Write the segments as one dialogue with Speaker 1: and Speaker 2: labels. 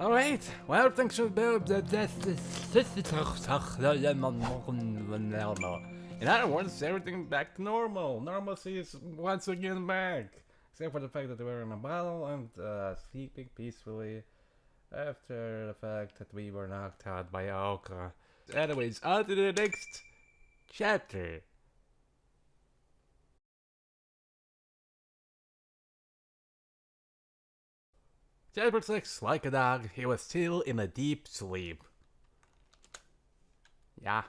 Speaker 1: Alright, well, thanks for in other words, everything back to normal. Normalcy is once again back. Except for the fact that we were in a bottle and sleeping peacefully after the fact that we were knocked out by Aoko. Anyways, on to the next chapter. Chapter 6, like a dog, he was still in a deep sleep. Yeah.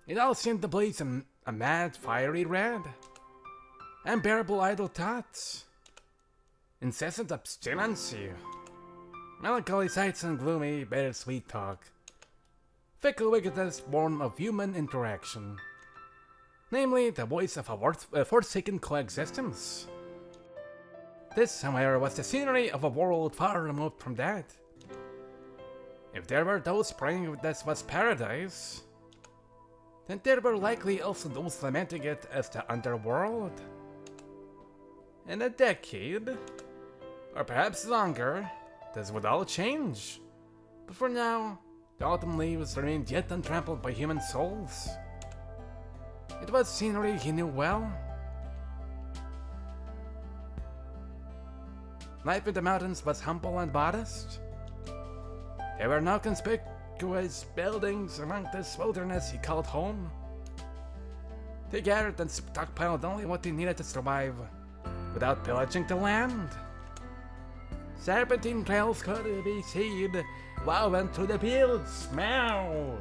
Speaker 1: It all seemed to blaze in a mad, fiery red. Unbearable idle thoughts. Incessant obstinacy. Melancholy sights and gloomy, bittersweet talk. Fickle wickedness born of human interaction. Namely, the voice of a forsaken coexistence. This, however, was the scenery of a world far removed from that. If there were those praying this was paradise, then there were likely also those lamenting it as the underworld. In a decade, or perhaps longer, this would all change. But for now, the autumn leaves remained yet untrampled by human souls. It was scenery he knew well. Life in the mountains was humble and modest. There were no conspicuous buildings among this wilderness he called home. They gathered and stockpiled only what they needed to survive, without pillaging the land. Serpentine trails could be seen woven through the fields. Meow!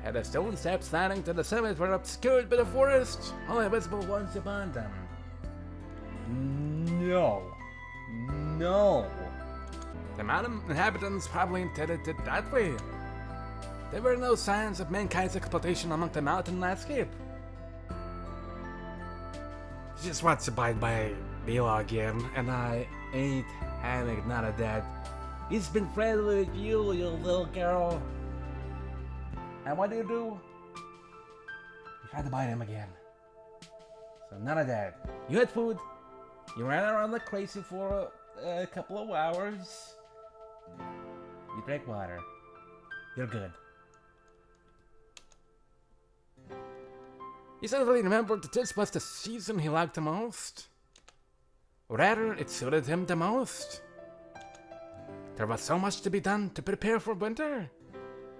Speaker 1: And the stone steps leading to the summit were obscured by the forest, only visible once upon them. No. The mountain inhabitants probably intended it that way. There were no signs of mankind's exploitation among the mountain landscape. He just wants to abide by Bila again, and I ain't having none of that. He's been friendly with you, you little girl. And what do? You tried to bite him again. So none of that. You had food. You ran around like crazy for a couple of hours. You drank water. You're good. He suddenly remembered that this was the season he liked the most. Or rather, it suited him the most. There was so much to be done to prepare for winter.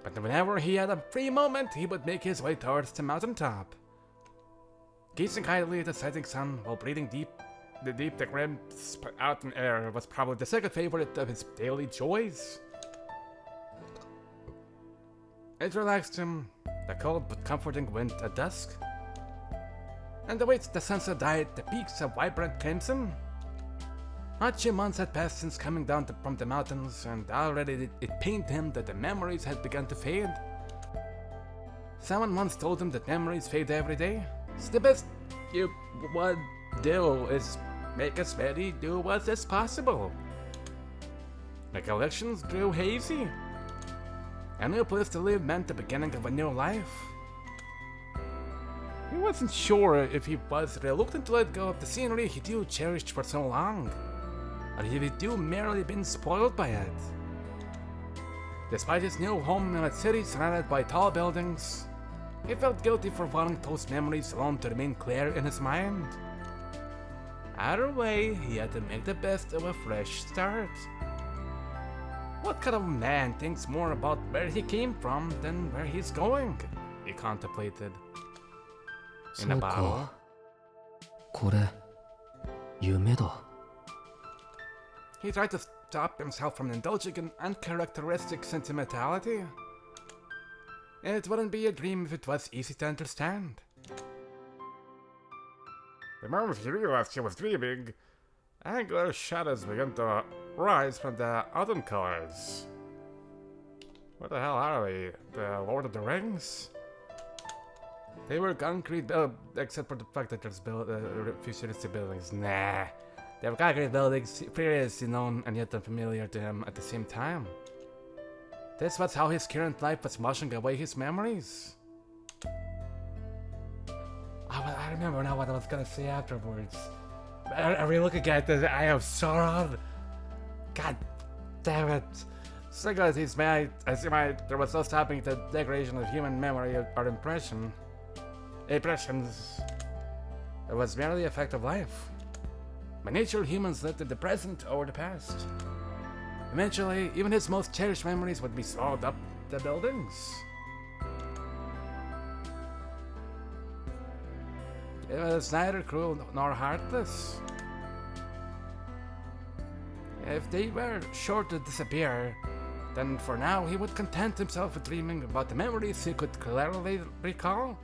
Speaker 1: But whenever he had a free moment, he would make his way towards the mountaintop. Gazing idly at the setting sun while breathing the grim autumn air was probably the second favorite of his daily joys. It relaxed him, the cold but comforting wind at dusk. And the way the sunset dyed the peaks of vibrant crimson. Not 2 months had passed since coming down from the mountains, and already it pained him that the memories had begun to fade. Someone once told him that memories fade every day. So the best you would do is make as many new ones as possible. Recollections grew hazy. A new place to live meant the beginning of a new life. He wasn't sure if he was reluctant to let go of the scenery he too cherished for so long, or if he too merely been spoiled by it. Despite his new home in a city surrounded by tall buildings, he felt guilty for wanting those memories alone to remain clear in his mind. Either way, he had to make the best of a fresh start. What kind of man thinks more about where he came from than where he's going? He contemplated. In a bottle.
Speaker 2: これ、夢だ。
Speaker 1: He tried to stop himself from indulging in uncharacteristic sentimentality. It wouldn't be a dream if it was easy to understand. The moment he realized he was dreaming, angular shadows began to rise from the autumn colors. What the hell are they? The Lord of the Rings? They were concrete built, except for the fact that there's futuristic buildings. Nah. They were concrete buildings, previously known and yet unfamiliar to him at the same time. This was how his current life was washing away his memories. I remember now what I was gonna say afterwards. Are we looking at the Eye of Sauron? God damn it. Singularity I see there was no stopping the degradation of human memory or impressions. It was merely a fact of life. By nature, humans lived in the present or the past. Eventually, even his most cherished memories would be swallowed up the buildings. It was neither cruel nor heartless. If they were sure to disappear, then for now he would content himself with dreaming about the memories he could clearly recall.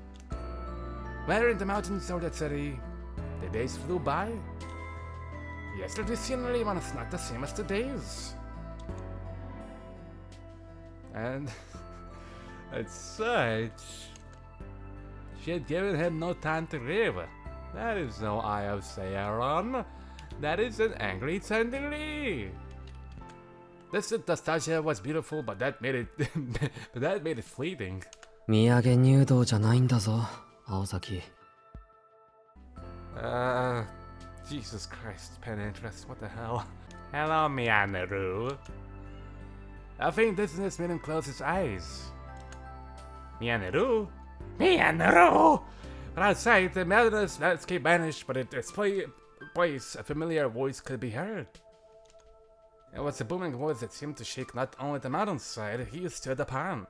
Speaker 1: Whether in the mountains or the city, the days flew by. Yesterday's scenery was not the same as today's. And as such, she had given him no time to live. That is no Eye of Sauron. That is an angry tenderly. This nostalgia was beautiful, but that made it fleeting.
Speaker 2: 土産入道じゃないんだぞ、青崎。
Speaker 1: Jesus Christ, pen interest, what the hell? Hello, Mianaru. A faint dizziness made him close his eyes. Mianaru? Mianaru! But outside, the madness landscape vanished, but in its place, a familiar voice could be heard. It was a booming voice that seemed to shake not only the mountainside he stood upon,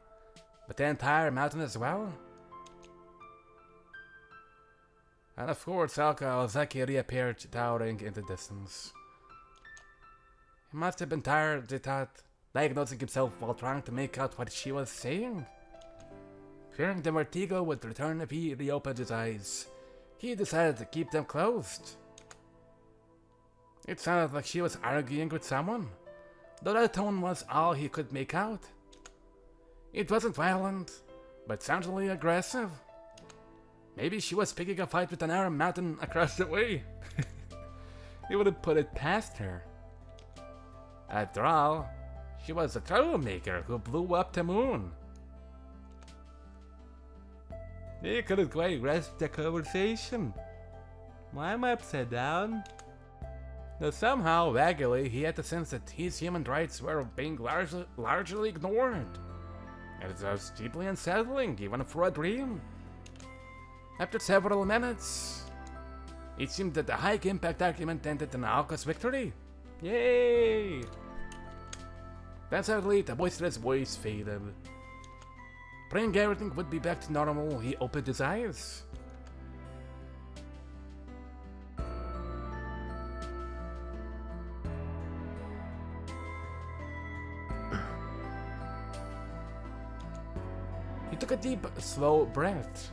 Speaker 1: but the entire mountain as well. And of course, Aoko Aozaki reappeared, towering in the distance. He must have been tired, he thought, diagnosing himself while trying to make out what she was saying. Fearing the vertigo would return if he reopened his eyes, he decided to keep them closed. It sounded like she was arguing with someone, though that tone was all he could make out. It wasn't violent, but sounded aggressive. Maybe she was picking a fight with another mountain across the way. He wouldn't put it past her. After all, she was a troublemaker who blew up the moon. He couldn't quite grasp the conversation. Why am I upside down? Though somehow, vaguely, he had the sense that his human rights were being largely ignored. It was deeply unsettling, even for a dream. After several minutes, it seemed that the high-impact argument ended in Aoko's victory. Yay! Then suddenly, the boisterous voice faded. Praying everything would be back to normal, he opened his eyes. He took a deep, slow breath.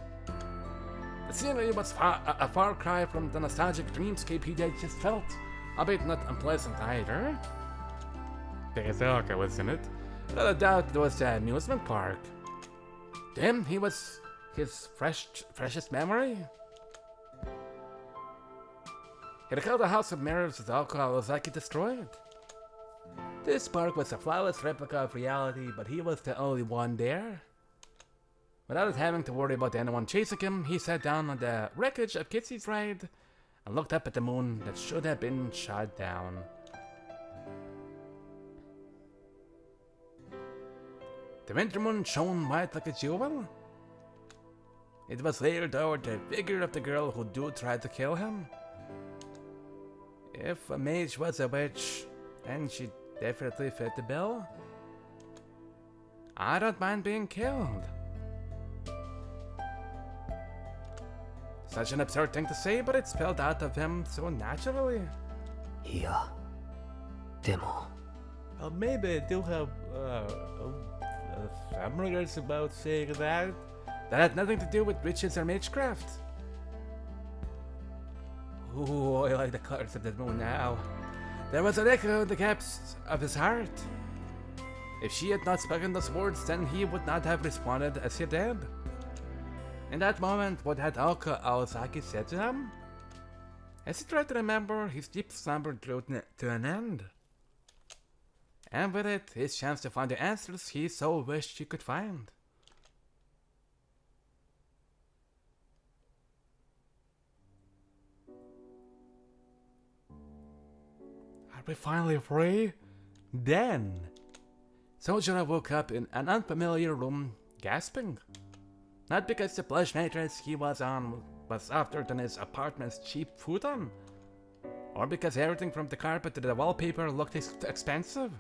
Speaker 1: The scenery was a far cry from the nostalgic dreamscape he had just felt, albeit not unpleasant either. Because Aoko was in it. Without a doubt, it was the amusement park. To him, he was his freshest memory. He recalled the House of Mirrors that Aoko Aozaki destroyed. This park was a flawless replica of reality, but he was the only one there. Without having to worry about anyone chasing him, he sat down on the wreckage of Kitsy's ride and looked up at the moon that should have been shot down. The winter moon shone white like a jewel. It was layered over the figure of the girl who tried to kill him. If a mage was a witch, then she definitely fit the bill. I don't mind being killed. Such an absurd thing to say, but it spilled out of him so naturally.
Speaker 2: いや、でも。
Speaker 1: Well, maybe I do have some regrets about saying that. That had nothing to do with witches or magecraft. Ooh, I like the colors of the moon now. There was an echo in the depths of his heart. If she had not spoken those words, then he would not have responded as he did. In that moment, what had Aoko Aozaki said to him? As he tried to remember, his deep slumber drew to an end. And with it, his chance to find the answers he so wished he could find. we finally free? Then, Sojourner woke up in an unfamiliar room, gasping. Not because the plush mattress he was on was softer than his apartment's cheap futon, or because everything from the carpet to the wallpaper looked expensive.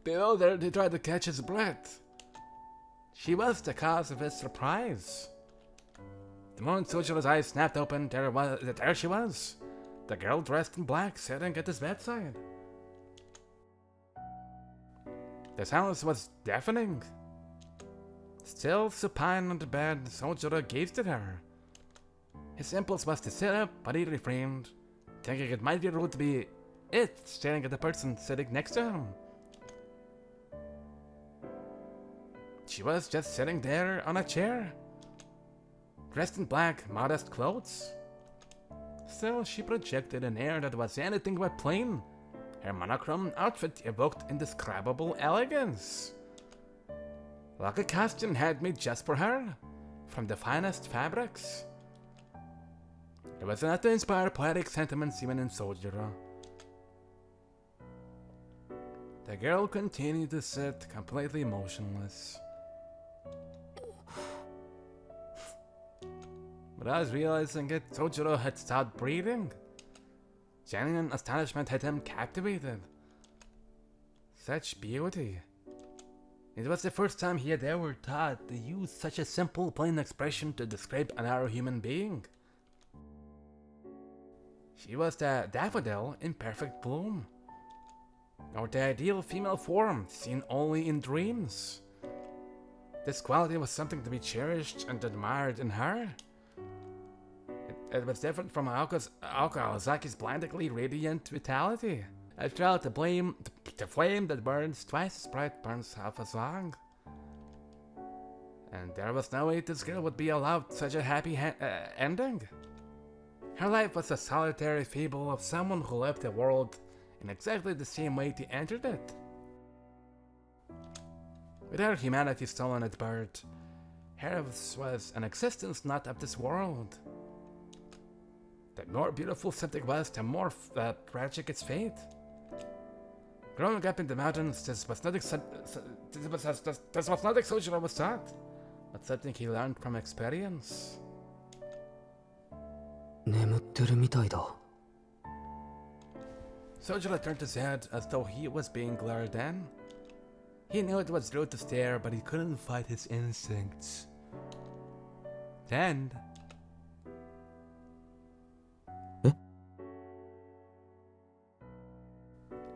Speaker 1: Bewildered, he tried to catch his breath. She was the cause of his surprise. The moment Sojourner's eyes snapped open, there she was. The girl dressed in black, sitting at his bedside. The silence was deafening. Still supine on the bed, Sojourner gazed at her. His impulse was to sit up, but he refrained, thinking it might be rude to be staring at the person sitting next to him. She was just sitting there on a chair, dressed in black, modest clothes. Still, she projected an air that was anything but plain. Her monochrome outfit evoked indescribable elegance, like a costume handmade just for her, from the finest fabrics. It was enough to inspire poetic sentiments even in Sojourner. The girl continued to sit completely motionless. Without realizing it, Sojourner had stopped breathing. Genuine astonishment had him captivated. Such beauty. It was the first time he had ever thought to use such a simple, plain expression to describe another human being. She was the daffodil in perfect bloom, or the ideal female form seen only in dreams. This quality was something to be cherished and admired in her. It was different from Aoko Aozaki's blindingly radiant vitality. I felt the flame that burns twice as bright burns half as long. And there was no way this girl would be allowed such a happy ending. Her life was a solitary fable of someone who left the world in exactly the same way they entered it. With her humanity stolen at birth, hers was an existence not of this world. The more beautiful something was, the more tragic its fate. Growing up in the mountains, this was nothing Sojourner was taught, but something he learned from experience.
Speaker 2: 眠ってるみたいだ。
Speaker 1: Sojourner turned his head as though he was being glared in. He knew it was rude to stare, but he couldn't fight his instincts. Then...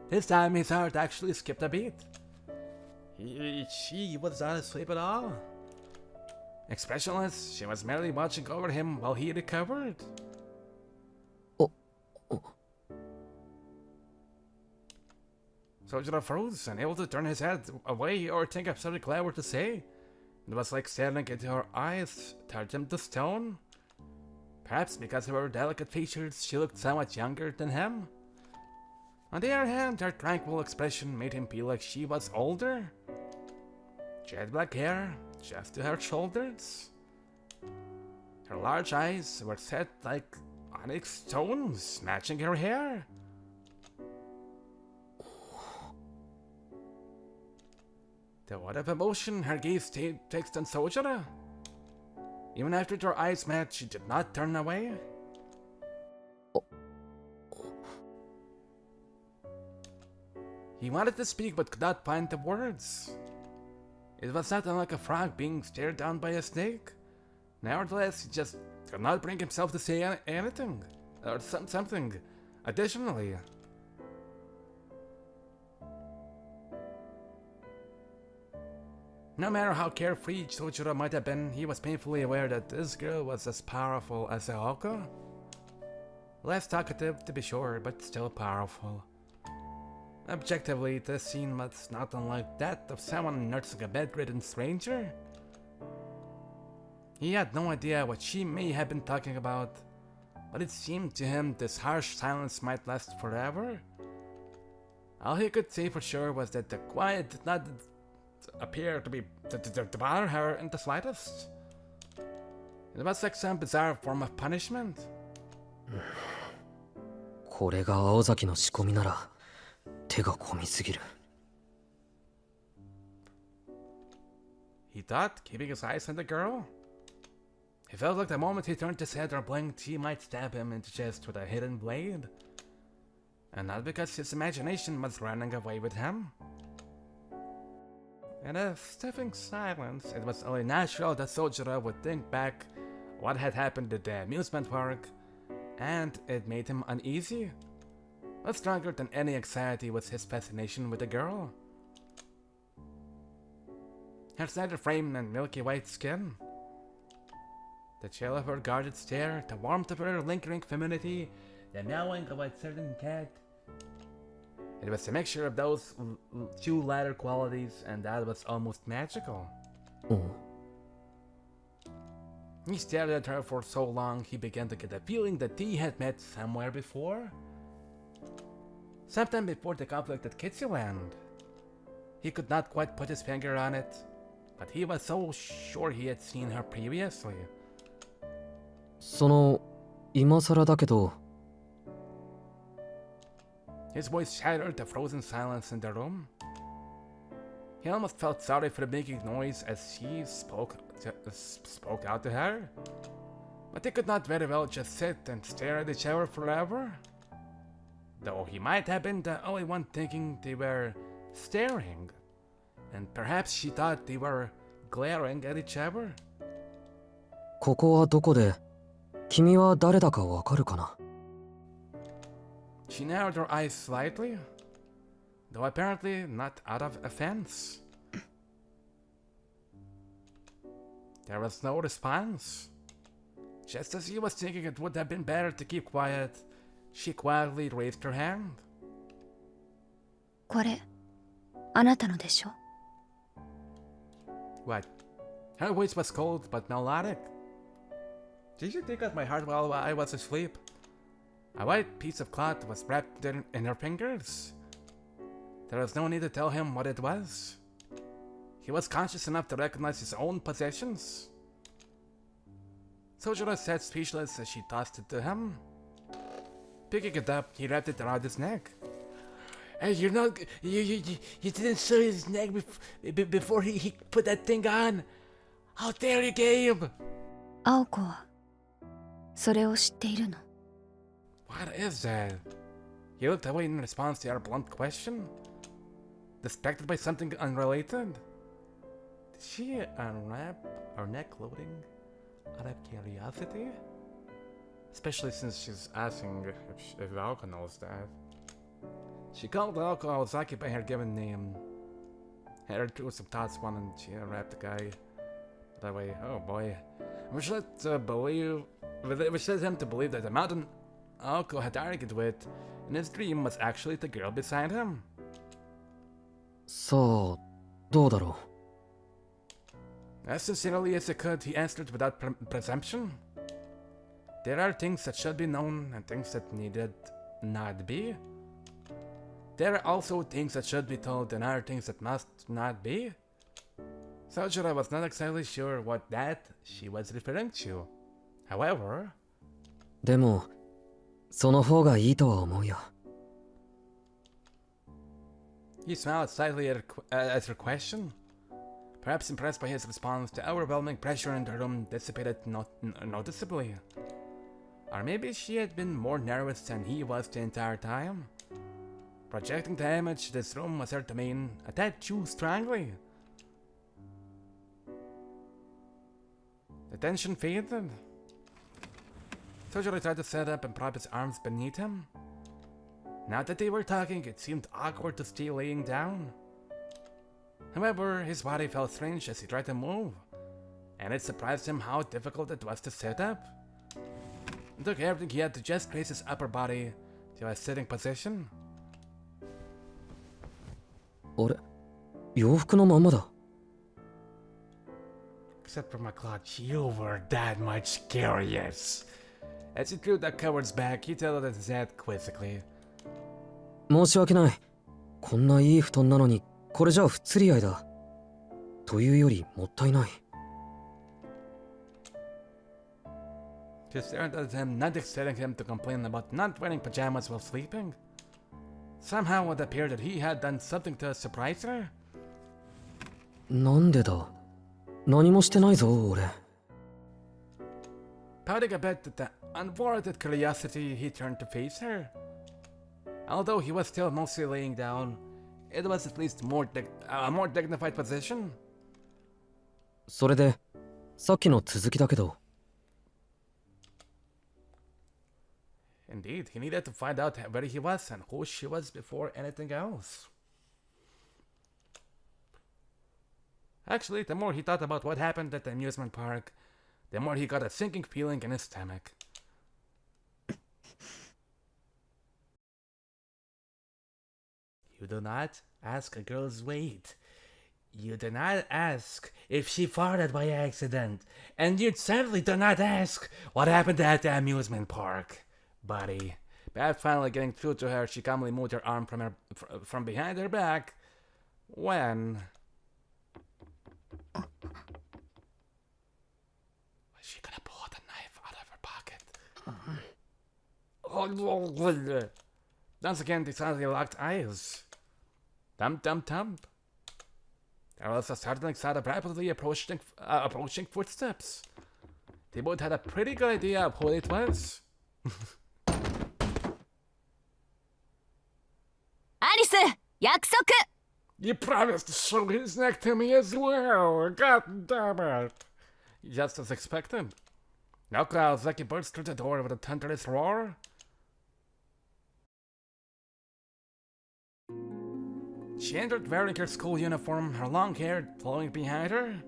Speaker 1: This time his heart actually skipped a beat. She was not asleep at all. Expressionless, she was merely watching over him while he recovered. Sojourner froze, unable to turn his head away or think of something clever to say. It was like staring into her eyes turned him to stone. Perhaps because of her delicate features, she looked so much younger than him. On the other hand, her tranquil expression made him feel like she was older. Jet black hair, just to her shoulders. Her large eyes were set like onyx stones, matching her hair. The word of emotion her gaze stayed fixed on Sojourner. Even after their eyes met, she did not turn away. He wanted to speak but could not find the words. It was not unlike a frog being stared down by a snake. Nevertheless, he just could not bring himself to say anything, or something additionally. No matter how carefree Sojourner might have been, he was painfully aware that this girl was as powerful as Aoko. Less talkative, to be sure, but still powerful. Objectively, this scene was not unlike that of someone nursing a bedridden stranger. He had no idea what she may have been talking about, but it seemed to him this harsh silence might last forever. All he could say for sure was that the quiet appear to be to bother her in the slightest. It was like some bizarre form of punishment.
Speaker 2: これが青崎の仕込みなら手が込みすぎる。
Speaker 1: He thought, keeping his eyes on the girl. He felt like the moment he turned his head or blinked, she might stab him in the chest with a hidden blade. And not because his imagination was running away with him. In a stiffing silence, it was only natural that Soujuurou would think back what had happened at the amusement park, and it made him uneasy. But stronger than any anxiety was his fascination with the girl. Her slender frame and milky white skin. The chill of her guarded stare, the warmth of her lingering femininity, the meowing of a certain cat. It was a mixture of those two latter qualities, and that was almost magical. He stared at her for so long, he began to get the feeling that he had met somewhere before. Sometime before the conflict at Kitsuland. He could not quite put his finger on it, but he was so sure he had seen her previously.
Speaker 2: その今更だけど
Speaker 1: His voice shattered the frozen silence in the room. He almost felt sorry for making noise as he spoke out to her. But he could not very well just sit and stare at each other forever. Though he might have been the only one thinking they were staring. And perhaps she thought they were glaring at each other.
Speaker 2: ここはどこで君は誰だかわかるかな
Speaker 1: She narrowed her eyes slightly, though apparently not out of offense. There was no response. Just as he was thinking it would have been better to keep quiet, she quietly raised her hand.
Speaker 3: これ、あなたのでしょ?
Speaker 1: What? Her voice was cold but melodic. Did you take out my heart while I was asleep? A white piece of cloth was wrapped in her fingers. There was no need to tell him what it was. He was conscious enough to recognize his own possessions. Soujuurou sat speechless as she tossed it to him. Picking it up, he wrapped it around his neck. Hey, you didn't sew his neck before he put that thing on. How dare you, Gabe?
Speaker 3: 青子はそれを知っているの?
Speaker 1: What is that? He looked away in response to our blunt question. Distracted by something unrelated? Did she unwrap her neck clothing out of curiosity? Especially since she's asking if Aoko knows that. She called Aoko Aozaki by her given name. Had her through some thoughts one and she unwrapped the guy. That way, oh boy. Which led him to believe that the mountain Aoko had argued with in his dream was actually the girl beside him.
Speaker 2: さあどうだろ
Speaker 1: As sincerely as he could, he answered without presumption. There are things that should be known and things that needed not be. There are also things that should be told and other things that must not be. Soujuurou was not exactly sure what that she was referring to. However,
Speaker 2: うでもその方がいいとは思うよ
Speaker 1: he smiled slightly at her question. Perhaps impressed by his response, the overwhelming pressure in the room dissipated noticeably. Or maybe she had been more nervous than he was the entire time. Projecting the image this room was her domain a tad too strongly. The tension faded. Soujuurou tried to sit up and prop his arms beneath him. Now that they were talking, it seemed awkward to stay laying down. However, his body felt strange as he tried to move, and it surprised him how difficult it was to sit up. It took everything he had to just raise his upper body to a sitting position.
Speaker 2: あれ洋服のまんまだ
Speaker 1: Except for my clutch, you were that much curious. As he threw the covers back, he tilted his head quizzically.
Speaker 2: 申し訳ないこんないい布団なのにこれじゃ不釣り合いだというよりもったいない。
Speaker 1: She stared at him, not expecting him to complain about not wearing pajamas while sleeping. Somehow it appeared that he had done something to surprise her.
Speaker 2: なんでだ。何もしてないぞ俺。
Speaker 1: Pouting a bit at the unwarranted curiosity, he turned to face her. Although he was still mostly laying down, it was at least a more dignified position.
Speaker 2: それでさっきの続きだけど。
Speaker 1: Indeed, he needed to find out where he was and who she was before anything else. Actually, the more he thought about what happened at the amusement park, the more he got a sinking feeling in his stomach. You do not ask a girl's weight. You do not ask if she farted by accident. And you certainly do not ask what happened at the amusement park, buddy. Beth finally getting through to her, she calmly moved her arm from behind her back when... Was she gonna pull the knife out of her pocket? Once again, they suddenly locked eyes. Thump, thump, thump. There was a startling sound of rapidly approaching footsteps. They both had a pretty good idea of who it was.
Speaker 3: Alice, 約束!
Speaker 1: You promised to show his neck to me as well. God damn it. Just as expected. Aoko Aozaki burst through the door with a thunderous roar. She entered wearing her school uniform, her long hair flowing behind her.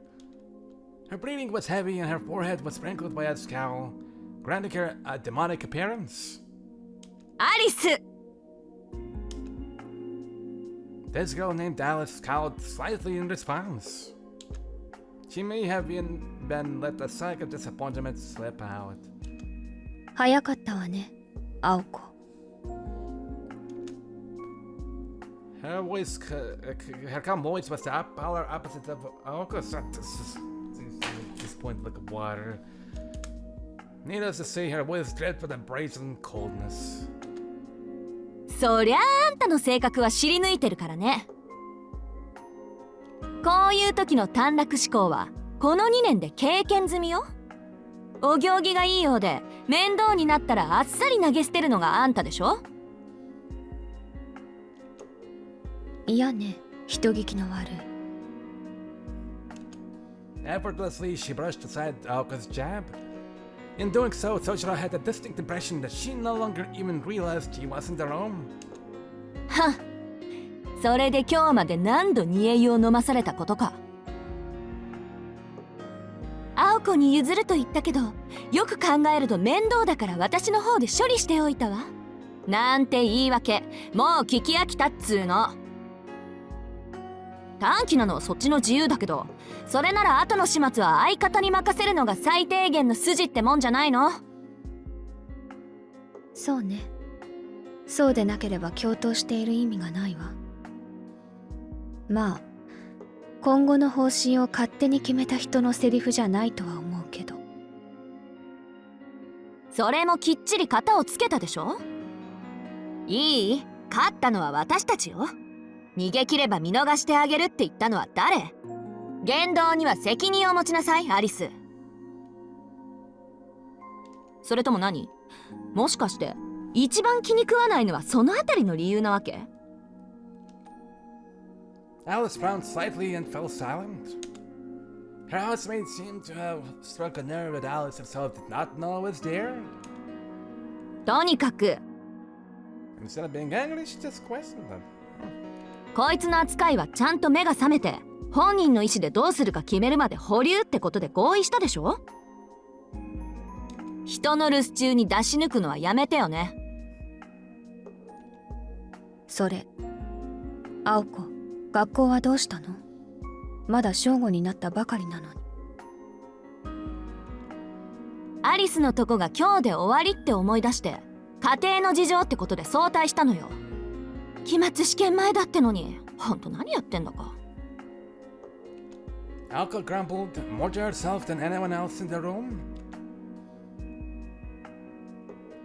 Speaker 1: Her breathing was heavy and her forehead was sprinkled by a scowl, granting her a demonic appearance.
Speaker 3: Alice!
Speaker 1: This girl named Alice scowled slightly in response. She may have been let a sigh of disappointment slip out.
Speaker 3: 早かったわね、青子。
Speaker 1: Her calm voice was the polar opposite of Aoko's at this point like water. Needless to say, her voice dripped with a brazen coldness.
Speaker 3: そりゃあんたの性格は知り抜いてるからね。こういう時の短絡思考はこの2年で経験済みよ。お行儀がいいようで面倒になったらあっさり投げ捨てるのがあんたでしょ。いやね、人聞きの悪い。
Speaker 1: Effortlessly, she brushed aside Aoko's jab. In doing so, Soujuurou had a distinct impression that she no longer even realized he wasn't her own.
Speaker 3: はっ、それで今日まで何度煮え湯を飲まされたことか。青子に譲ると言ったけど、よく考えると面倒だから私の方で処理しておいたわ。なんて言い訳、もう聞き飽きたっつーの。短気なのはそっちの自由だけど、それなら後の始末は相方に任せるのが最低限の筋ってもんじゃないの？そうね。そうでなければ共闘している意味がないわ。まあ、今後の方針を勝手に決めた人のセリフじゃないとは思うけど。それもきっちり型をつけたでしょ？いい？勝ったのは私たちよ。逃げ切れば見逃してあげるって言ったのは誰？言動には責任を持ちなさい、アリス。それとも何？もしかして一番気に食わないのはそのあたりの理由なわけ？
Speaker 1: Alice frowned slightly and fell silent. Her housemaid seemed to have struck a nerve that Alice herself did not know was there.
Speaker 3: とにかく
Speaker 1: Instead of being angry, she just questioned them.
Speaker 3: こいつの扱いはちゃんと目が覚めて本人の意思でどうするか決めるまで保留ってことで合意したでしょ？人の留守中に出し抜くのはやめてよね。それ、青子、学校はどうしたの？まだ正午になったばかりなのに。アリスのとこが今日で終わりって思い出して家庭の事情ってことで早退したのよ。期末試験前だってのに、ほんと何やってんだか。
Speaker 1: Aoko grumbled more to herself than anyone else in the room.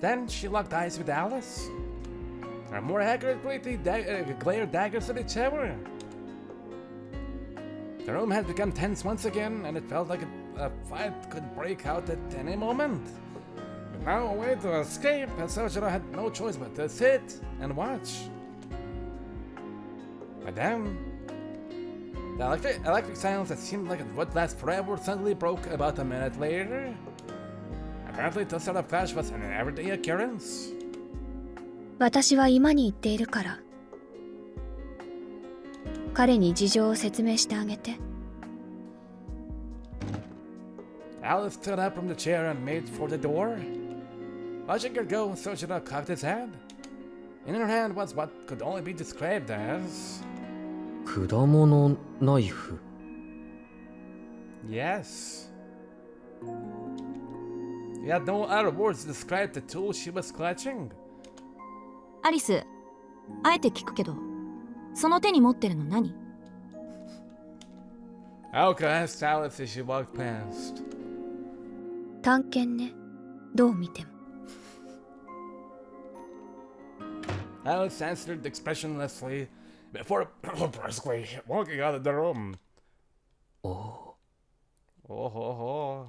Speaker 1: Then she locked eyes with Alice. Her more accurately glared daggers at each other. The room had become tense once again, and it felt like a fight could break out at any moment. But now a way to escape, and Soujuurou had no choice but to sit and watch. But then, the electric silence that seemed like it would last forever suddenly broke about a minute later. Apparently, this sort of flash was an everyday occurrence.
Speaker 4: 私は今に行っているから。彼に事情を説明してあげて。
Speaker 1: Alice stood up from the chair and made for the door. Watching her go, Soujuurou cocked his head. In her hand was what could only be described as...
Speaker 2: 果物ナイフ。
Speaker 1: Yes. He had no other words to describe the tool she was clutching.
Speaker 3: アリス、あえて聞くけど、その手に持ってるの何？
Speaker 1: Aoko asked Alice as she walked past.
Speaker 4: 探検ね。どう見ても。
Speaker 1: Alice answered expressionlessly before brusquely walking out of the room.
Speaker 2: お
Speaker 1: Oh ho ho.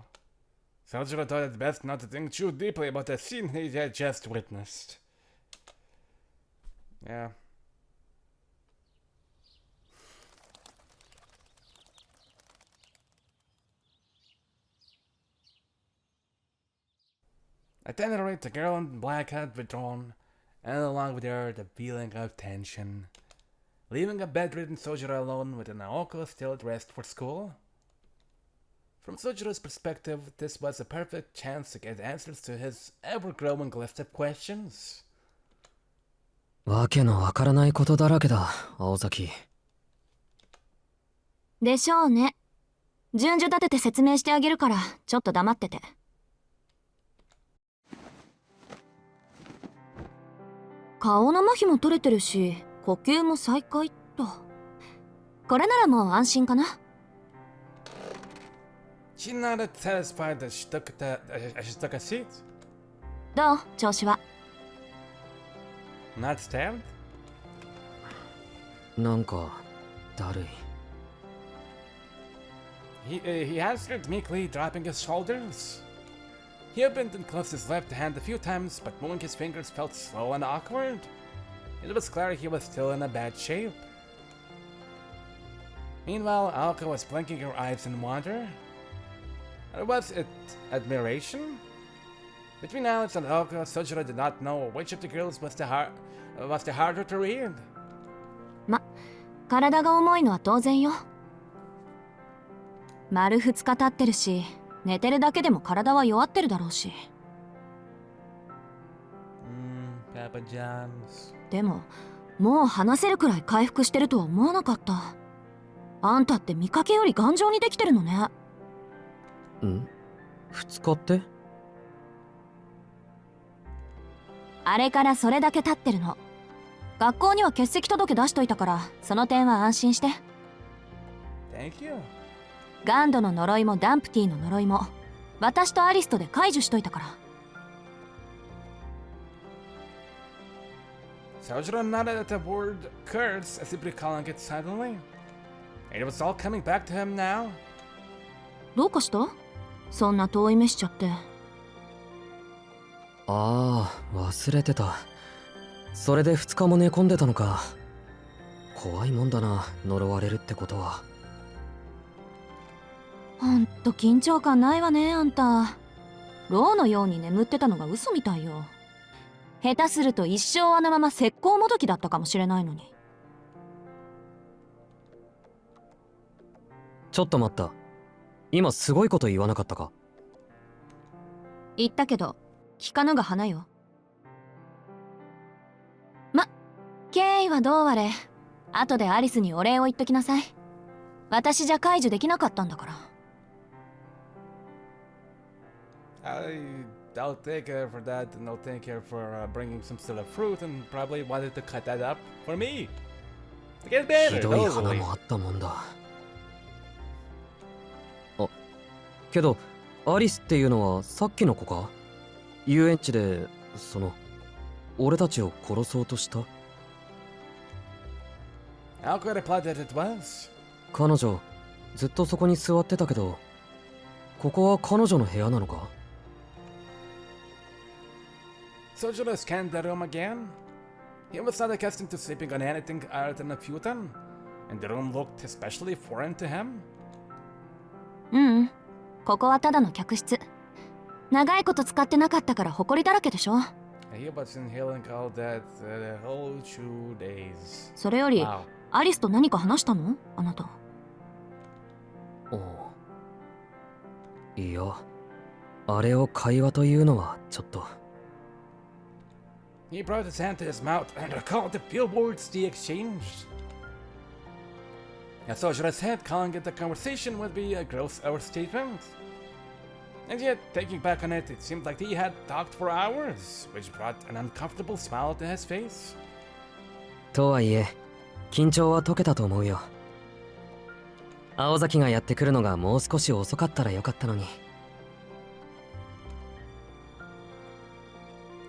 Speaker 1: Soujuurou thought it best not to think too deeply about the scene he had just witnessed. Yeah. At any rate, the girl in black had withdrawn, and along with her the feeling of tension, leaving a bedridden Soujuurou alone with an Aoko still dressed for school. From Soujuurou's perspective, this was a perfect chance to get answers to his ever-growing list of questions.
Speaker 2: わけのわからないことだらけだ、青崎。
Speaker 3: でしょうね。順序立てて説明してあげるから、ちょっと黙ってて。顔の麻痺も取れてるし、呼吸も再開っと。これならもう安心かな。
Speaker 1: She nodded, satisfied as she took a seat.
Speaker 3: どう？調子は。
Speaker 1: Not stabbed?
Speaker 2: なんかだるい。
Speaker 1: He answered meekly, dropping his shoulders. He opened and closed his left hand a few times, but moving his fingers felt slow and awkward. It was clear he was still in a bad shape. Meanwhile, Aoko was blinking her eyes in wonder. Or was it admiration? Between Alice and Aoko, Soujuurou did not know which of the girls was the harder to read.
Speaker 3: ま、体が重いのは当然よ。丸2日経ってるし、寝てるだけでも体は弱ってるだろうし。
Speaker 1: Papa John's.
Speaker 3: でも、もう話せるくらい回復してるとは思わなかった。あんたって見かけより頑丈にできてるのね。
Speaker 2: ん？2日って？
Speaker 3: あれからそれだけ経ってるの。学校には欠席届出しといたから、その点は安心して。
Speaker 1: Thank you.
Speaker 3: ガンドの呪いもダンプティの呪いも、私とアリスとで解除しといたから。
Speaker 1: Soujuurou nodded at the word curse, as if recalling it suddenly. It was all coming back to him now.
Speaker 3: どうかした？そんな遠い目しちゃって。
Speaker 2: ああ、忘れてた。それで2日も寝込んでたのか。怖いもんだな、呪われるってことは。
Speaker 3: ほんと緊張感ないわね、あんた。ローのように眠ってたのが嘘みたいよ。下手すると一生あのまま石膏もどきだったかもしれないのに。
Speaker 2: ちょっと待った。今すごいこと言わなかったか？
Speaker 3: 言ったけど、聞かぬが花よ。経緯はどうあれ、後でアリスにお礼を言っときなさい。私じゃ解除できなかったんだから。
Speaker 1: I'll take her for that, and I'll thank her for bringing some sort of fruit, and probably wanted to cut that up for me. To get better,
Speaker 2: ひどい花
Speaker 1: totally.
Speaker 2: もあったもんだ。けどアリスっていうのはさっきの子か？遊園地で俺たちを殺そうとした？
Speaker 1: Aoko replied that it was.
Speaker 2: 彼女ずっとそこに座ってたけど、ここは彼女の部屋なのか？
Speaker 1: Soujuurou scanned the room again. He was not accustomed to sleeping on anything other than a futon, and the room looked especially foreign to him.
Speaker 3: ここはただの客室。長いこと使ってなかったから埃だらけでしょ。
Speaker 1: He was inhaling all that the whole 2 days.
Speaker 3: それより、
Speaker 1: Wow.
Speaker 3: アリスと何か話したの？あなた。
Speaker 2: いや、あれを会話というのはちょっと。
Speaker 1: He brought his hand to his mouth and recalled the few words they exchanged. As Soujuurou said, calling it a conversation would be a gross overstatement. And yet, thinking back on it, it seemed like they had talked for hours, which brought an uncomfortable smile to his face.
Speaker 2: とはいえ、緊張は解けたと思うよ。青崎がやってくるのがもう少し遅かったらよかったのに。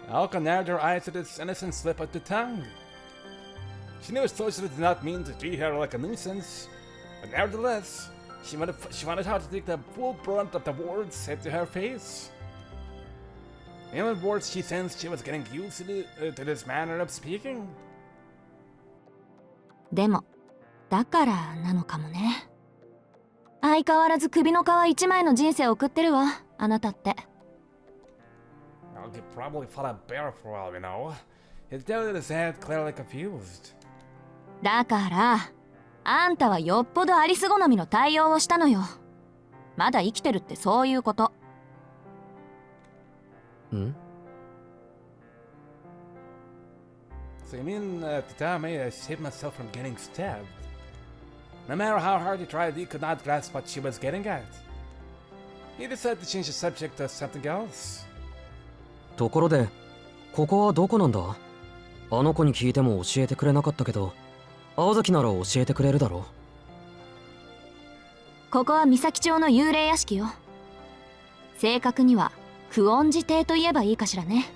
Speaker 1: Aoko narrowed her eyes at its innocent slip of the tongue. She knew Soujuurou did not mean to treat her like a nuisance, but nevertheless, she wanted her to take the full brunt of the words said to her face. In other words, she sensed she was getting used to this manner of speaking.
Speaker 3: でも、だからなのかもね。相変わらず首の皮一枚の人生を送ってるわ、あなたって。
Speaker 1: Well, he probably fought a bear for all we know. He tilted his head, clearly confused.
Speaker 3: だから、あんたはよっぽどアリス好みの対応をしたのよ。まだ生きてるってそういうこと。
Speaker 2: ん？
Speaker 1: So you mean to tell me I saved myself from getting stabbed? No matter how hard he tried, he could not grasp what she was getting at. He decided to change the subject to something else.
Speaker 2: ところで、ここはどこなんだ？あの子に聞いても教えてくれなかったけど、青崎なら教えてくれるだろ？
Speaker 3: ここは三崎町の幽霊屋敷よ。正確には久遠寺邸と言えばいいかしらね。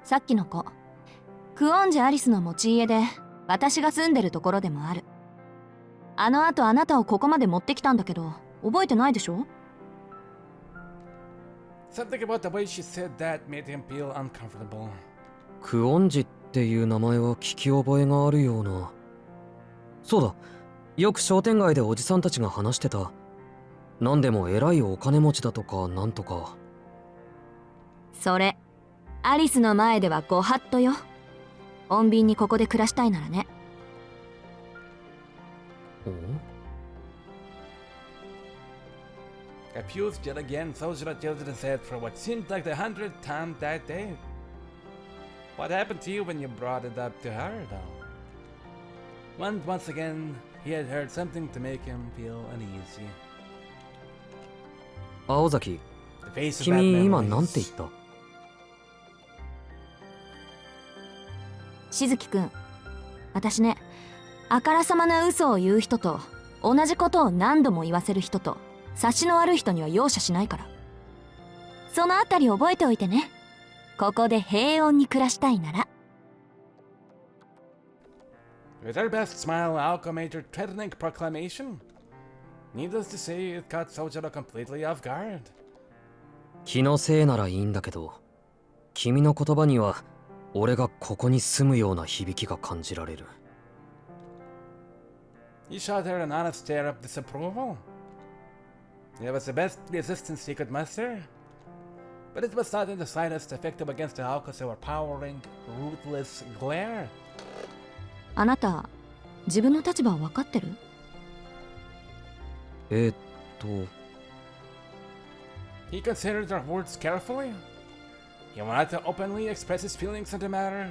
Speaker 3: さっきの子、久遠寺アリスの持ち家で私が住んでるところでもある。あの後あなたをここまで持ってきたんだけど覚えてないでしょ？
Speaker 1: Something about the way she said that made him feel uncomfortable.
Speaker 2: 久遠寺っていう名前は聞き覚えがあるような。そうだ、よく商店街でおじさんたちが話してた。何でも偉いお金持ちだとかなんとか。
Speaker 3: それ、アリスの前ではご法度よ。穏便にここで暮らしたいならね。
Speaker 1: Confused yet again, Soujuurou tilted his head for what seemed like the 100th time that day. What happened to you when you brought it up to her, though? Once again, he had heard something to make him feel uneasy.
Speaker 2: 青崎、
Speaker 1: The face of bad
Speaker 2: 君今なんて言
Speaker 1: memories.
Speaker 2: った？
Speaker 3: しずきくん、私ね、あからさまな嘘を言う人と同じことを何度も言わせる人と察しの悪い人には容赦しないから。そのあたり覚えておいてね。ここで平穏に暮らしたいなら。
Speaker 1: With her best smile, Aoko made her threatening proclamation. Needless to say, it caught Soujuurou completely off guard.
Speaker 2: 気のせいならいいんだけど、君の言葉には俺がここに住むような響きが感じられる。
Speaker 1: He shot her an honest stare of disapproval. It was the best resistance he could muster, but it was not in the slightest effective against Aoko's overpowering, ruthless glare.
Speaker 3: あなた、自分の立場は分かってる？He
Speaker 1: considered her words carefully. He wanted to openly express his feelings on the matter,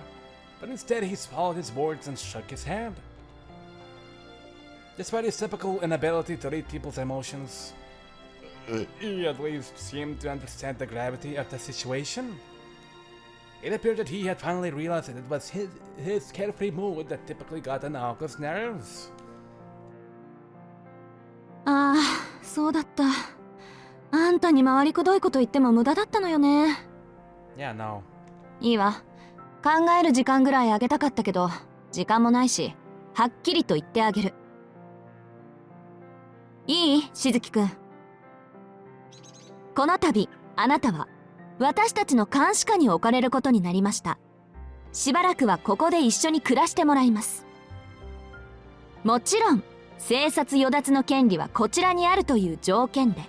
Speaker 1: but instead he swallowed his words and shook his head. Despite his typical inability to read people's emotions, he at least seemed to understand the gravity of the situation. It appeared that he had finally realized that it was his carefree mood that typically got on Aoko's nerves.
Speaker 3: ああ、そうだった。あんたに回りくどいこと言っても無駄だったのよね。
Speaker 1: Yeah, no.
Speaker 3: いいわ。考える時間ぐらいあげたかったけど、時間もないし、はっきりと言ってあげる。いい？しずきくん。この度、あなたは私たちの監視下に置かれることになりました。しばらくはここで一緒に暮らしてもらいます。もちろん生殺与奪の権利はこちらにあるという条件で。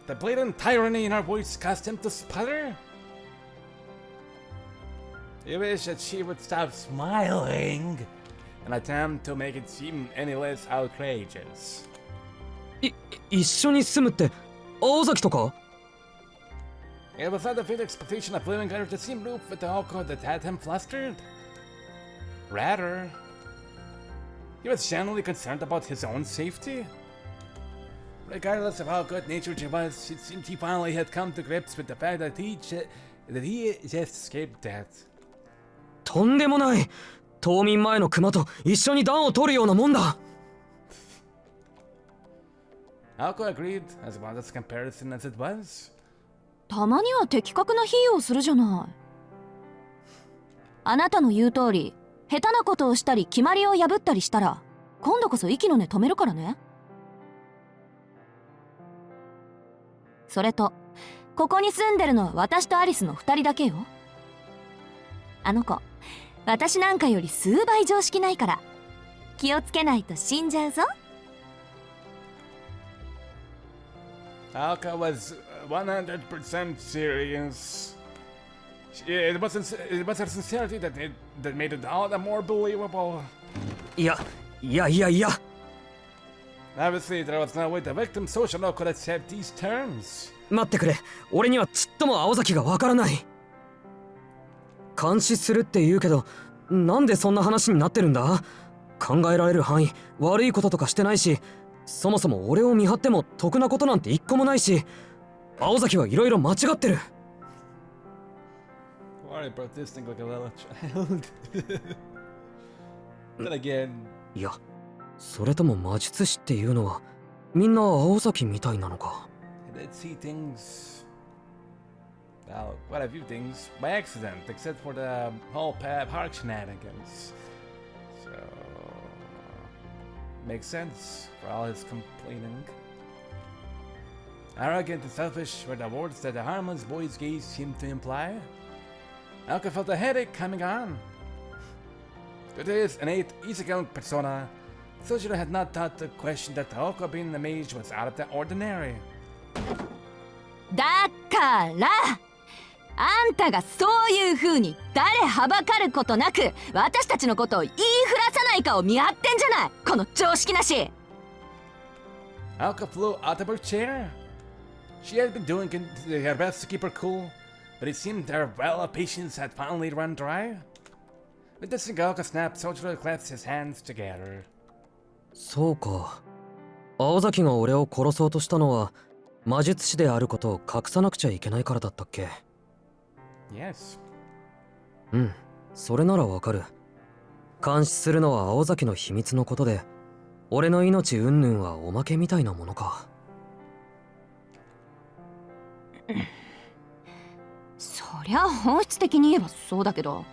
Speaker 1: The blatant tyranny in our voice caused him to sputter? You wish that she would stop smiling, an attempt to make it seem any less outrageous.
Speaker 2: 一緒に住むって青崎とか？
Speaker 1: It was not the faint expectation of living under the same roof with Aoko that had him flustered. Rather, he was genuinely concerned about his own safety. Regardless of how good-natured she was, it seemed he finally had come to grips with the fact that he just escaped death.
Speaker 2: とんでもない。冬眠前の熊と一緒に暖を取るようなもんだ。
Speaker 1: Aoko agreed, as well as comparison as it was.
Speaker 3: たまには的確な比喩をするじゃない。あなたの言う通り、下手なことをしたり決まりを破ったりしたら、今度こそ息の根止めるからね。それと、ここに住んでるのは私とアリスの2人だけよ。あの子、私なんかより数倍常識ないから、気をつけないと死んじゃうぞ。
Speaker 1: Aoko was 100% serious. It was her sincerity that made it all the more believable.
Speaker 2: いや。
Speaker 1: Obviously, there was no way the victim Soujuurou could accept these terms.
Speaker 2: 待ってくれ。俺にはちっとも青崎がわからない。監視するって言うけど、なんでそんな話になってるんだ？考えられる範囲、悪いこととかしてないし、そもそも俺を見張っても得なことなんて一個もないし、青崎はいろいろ間違ってる。
Speaker 1: Why brought this thing like a little child? Then again.
Speaker 2: いや、それとも魔術師っていうのはみんな青崎みたいなのか。
Speaker 1: Let's see things. Well, quite a few things by accident, except for the whole park shenanigans. So makes sense for all his complaining. Arrogant and selfish were the words that the harmless boy's gaze seemed to imply. Aoko felt a headache coming on. To his innate, easygoing persona, Soujuurou had not thought to question that Aoko being the mage was out of the ordinary.
Speaker 3: だからあんたがそういう風に誰はばかることなく私たちのことを言いふらさないかを見張ってんじゃない、この常識なし。
Speaker 1: Aoko flew out of her chair. She had been doing her best to keep her cool, but it seemed their well of patience had finally run dry. With this Aoko snapped, Soujuurou clasped his hands together.
Speaker 2: そうか。青崎が俺を殺そうとしたのは魔術師であることを隠さなくちゃいけないからだったっけ？
Speaker 1: Yes.
Speaker 2: うん、それならわかる。監視するのは青崎の秘密のことで、俺の命云々はおまけみたいなものか。
Speaker 3: そりゃ本質的に言えばそうだけど、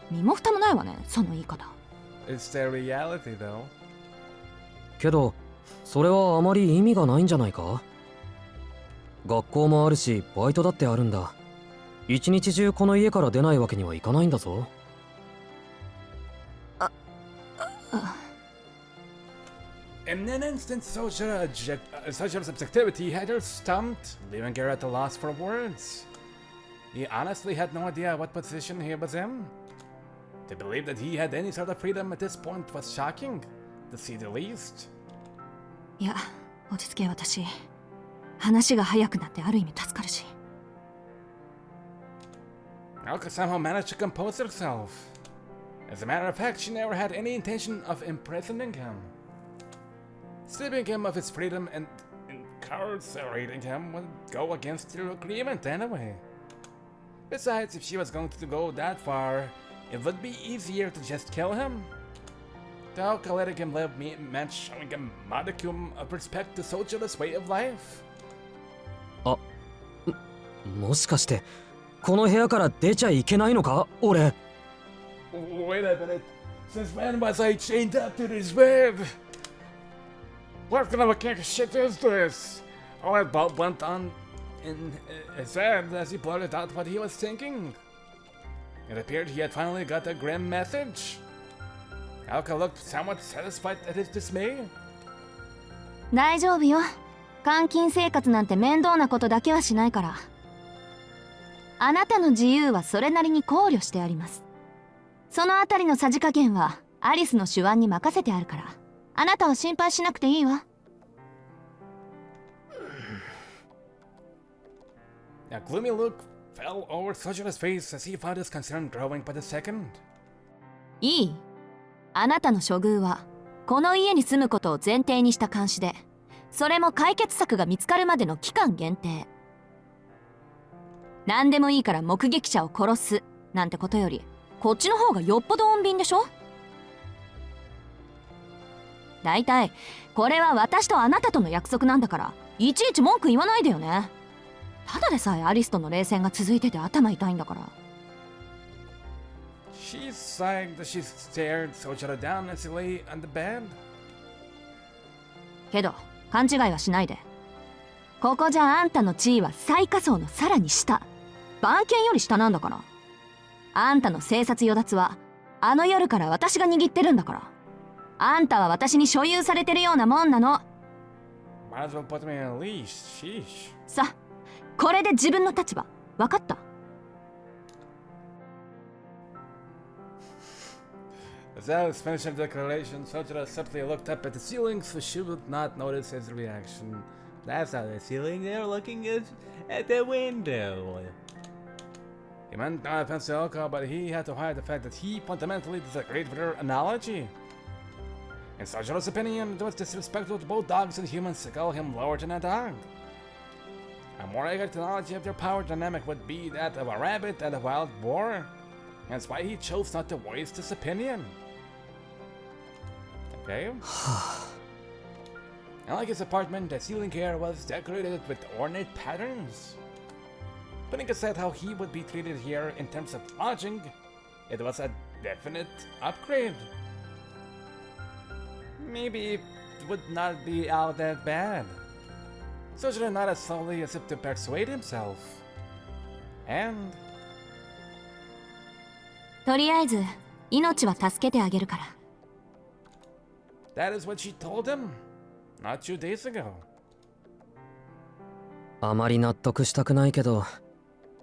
Speaker 3: 身も蓋もないわね、その言い方。
Speaker 1: It's the reality, though.
Speaker 2: けど、それはあまり意味がないんじゃないか？学校もあるし、バイトだってあるんだ。一日中この家から出ないわけにはいかないんだぞ。
Speaker 1: In an instant, Soujuurou's objectivity had her stumped, leaving her at a loss for words. He honestly had no idea what position he was in. To believe that he had any sort of freedom at this point was shocking, to say the least.
Speaker 3: いや、落ち着け私。話が早くなってある意味助かるし。
Speaker 1: Aoko somehow managed to compose herself. As a matter of fact, she never had any intention of imprisoning him. Stripping him of his freedom and incarcerating him would go against their agreement anyway. Besides, if she was going to go that far, it would be easier to just kill him. Aoko letting him live meant showing a modicum of respect to Soujuurou's way of life.
Speaker 2: もしかしてこの部屋から出ちゃいけないのか俺。
Speaker 1: Wait a minute. Since when was I chained up to this bed? What kind of a kick of shit is this? All that Bob went on in his head as he blurted out what he was thinking. It appeared he had finally got a grim message. Aoko looked somewhat satisfied at his dismay.
Speaker 3: 大丈夫よ。監禁生活なんて面倒なことだけはしないから。あなたの自由はそれなりに考慮してあります。そのあたりのさじ加減はアリスの手腕に任せてあるから、あなたは心配しなくていいわ。
Speaker 1: A gloomy look fell over Soujuurou's face as he found his concern growing by the second.
Speaker 3: いい？あなたの処遇はこの家に住むことを前提にした監視で、それも解決策が見つかるまでの期間限定。何でもいいから目撃者を殺すなんてことより、こっちの方がよっぽど穏便でしょ。だいたいこれは私とあなたとの約束なんだから、いちいち文句言わないでよね。ただでさえアリスとの冷戦が続いてて頭痛いんだから。
Speaker 1: She sighed as she stared Soujuurou down as he lay on the bed.
Speaker 3: けど勘違いはしないで。ここじゃあんたの地位は最下層のさらに下、番犬より下なんだから。あんたの生殺与奪はあの夜から私が握ってるんだから。あんたは私に所有されてるようなもんなの。
Speaker 1: Might as well put me on a leash. Sheesh.
Speaker 3: さ、これで自分の立場分かった？
Speaker 1: As Alice finished her declaration, Soujuurou simply looked up at the ceiling so she would not notice his reaction. That's not the ceiling, they're looking at the window. He meant no offense to Aoko, but he had to hide the fact that he fundamentally disagreed with her analogy. In Soujuurou's opinion, it was disrespectful to both dogs and humans to call him lower than a dog. A more accurate analogy of their power dynamic would be that of a rabbit and a wild boar. That's why he chose not to voice this opinion. Okay. Unlike his apartment, the ceiling here was decorated with ornate patterns. Putting aside how he would be treated here in terms of lodging, it was a definite upgrade. Maybe it would not be all that bad. Soujuurou nodded slowly as if to persuade himself. And
Speaker 3: とりあえず命は助けてあげるから。
Speaker 1: that is what she told him not 2 days ago.
Speaker 2: あまり納得したくないけど、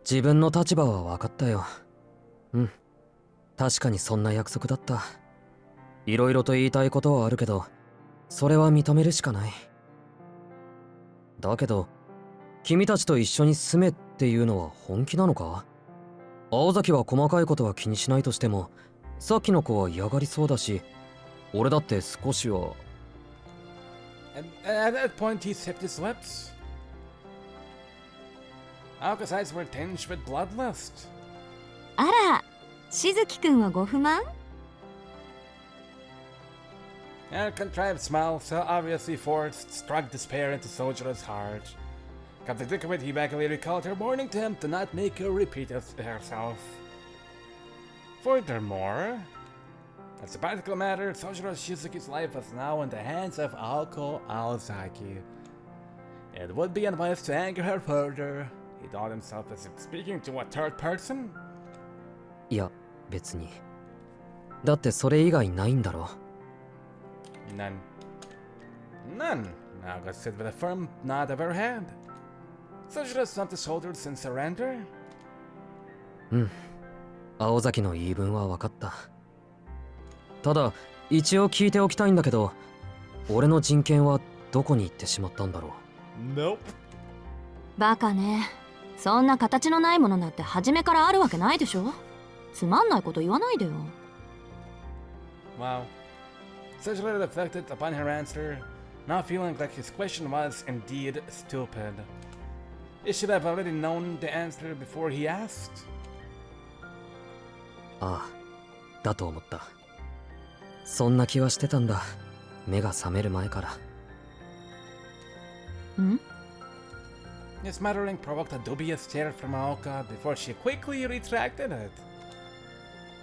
Speaker 2: 自分の立場は分かったよ。うん。確かにそんな約束だった。いろいろと言いたいことはあるけど、それは認めるしかない。だけど、君たちと一緒に住めっていうのは本気なのか？青崎は細かいことは気にしないとしても、さっきの子は嫌がりそうだし、俺だって少しは。
Speaker 1: At that point, he sipped his lips. Aoko's eyes were tinged with bloodlust.
Speaker 3: あら、しずきくんはご不満？
Speaker 1: A contrived smile, so obviously forced, struck despair into Soujuurou's heart. Come to think of it, he vaguely recalled her warning to him to not make her repeat herself. Furthermore, as a practical matter, Soujuurou Shizuki's life was now in the hands of Aoko Aozaki. It would be unwise to anger her further. He thought himself as if speaking to a third person.
Speaker 2: いや、別に。だってそれ以外ないんだろ。
Speaker 1: None. None. Aoko said with a firm nod of her head. Soujuurou slumped his shoulders in surrender.
Speaker 2: うん。青崎の言い分は分かった。ただ、一応聞いておきたいんだけど、俺の人権はどこに行ってしまったんだろう。
Speaker 1: Nope.
Speaker 3: バカね。そんな形のないものなんて初めからあるわけないでしょ。つまんないこと言わないでよ。
Speaker 1: Wow. Soujuurou reflected upon her answer, now feeling like his question was indeed stupid. He should have already known the answer before he asked.
Speaker 2: ああ、だと思った。そんな気はしてたんだ。目が覚める前から。
Speaker 3: ん
Speaker 1: His muttering provoked a dubious stare from Aoka before she quickly retracted it.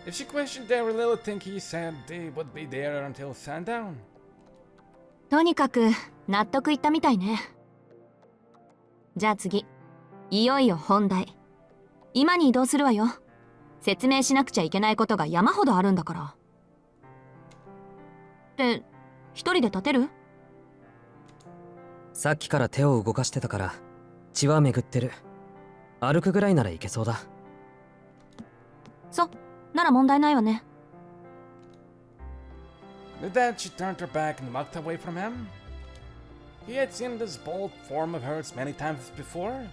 Speaker 1: If she questioned, they really think he said they would be there until sundown.
Speaker 3: とにかく納得いったみたいね。じゃあ次、いよいよ本題。今に移動するわよ。説明しなくちゃいけないことが山ほどあるんだから。って一人で立てる？
Speaker 2: さっきから手を動かしてたから血は巡ってる。歩くぐらいならいけそうだ。
Speaker 3: なら問題ないわね。
Speaker 1: With that, she turned her back and walked away from him. He had seen this bold form of hers many times before.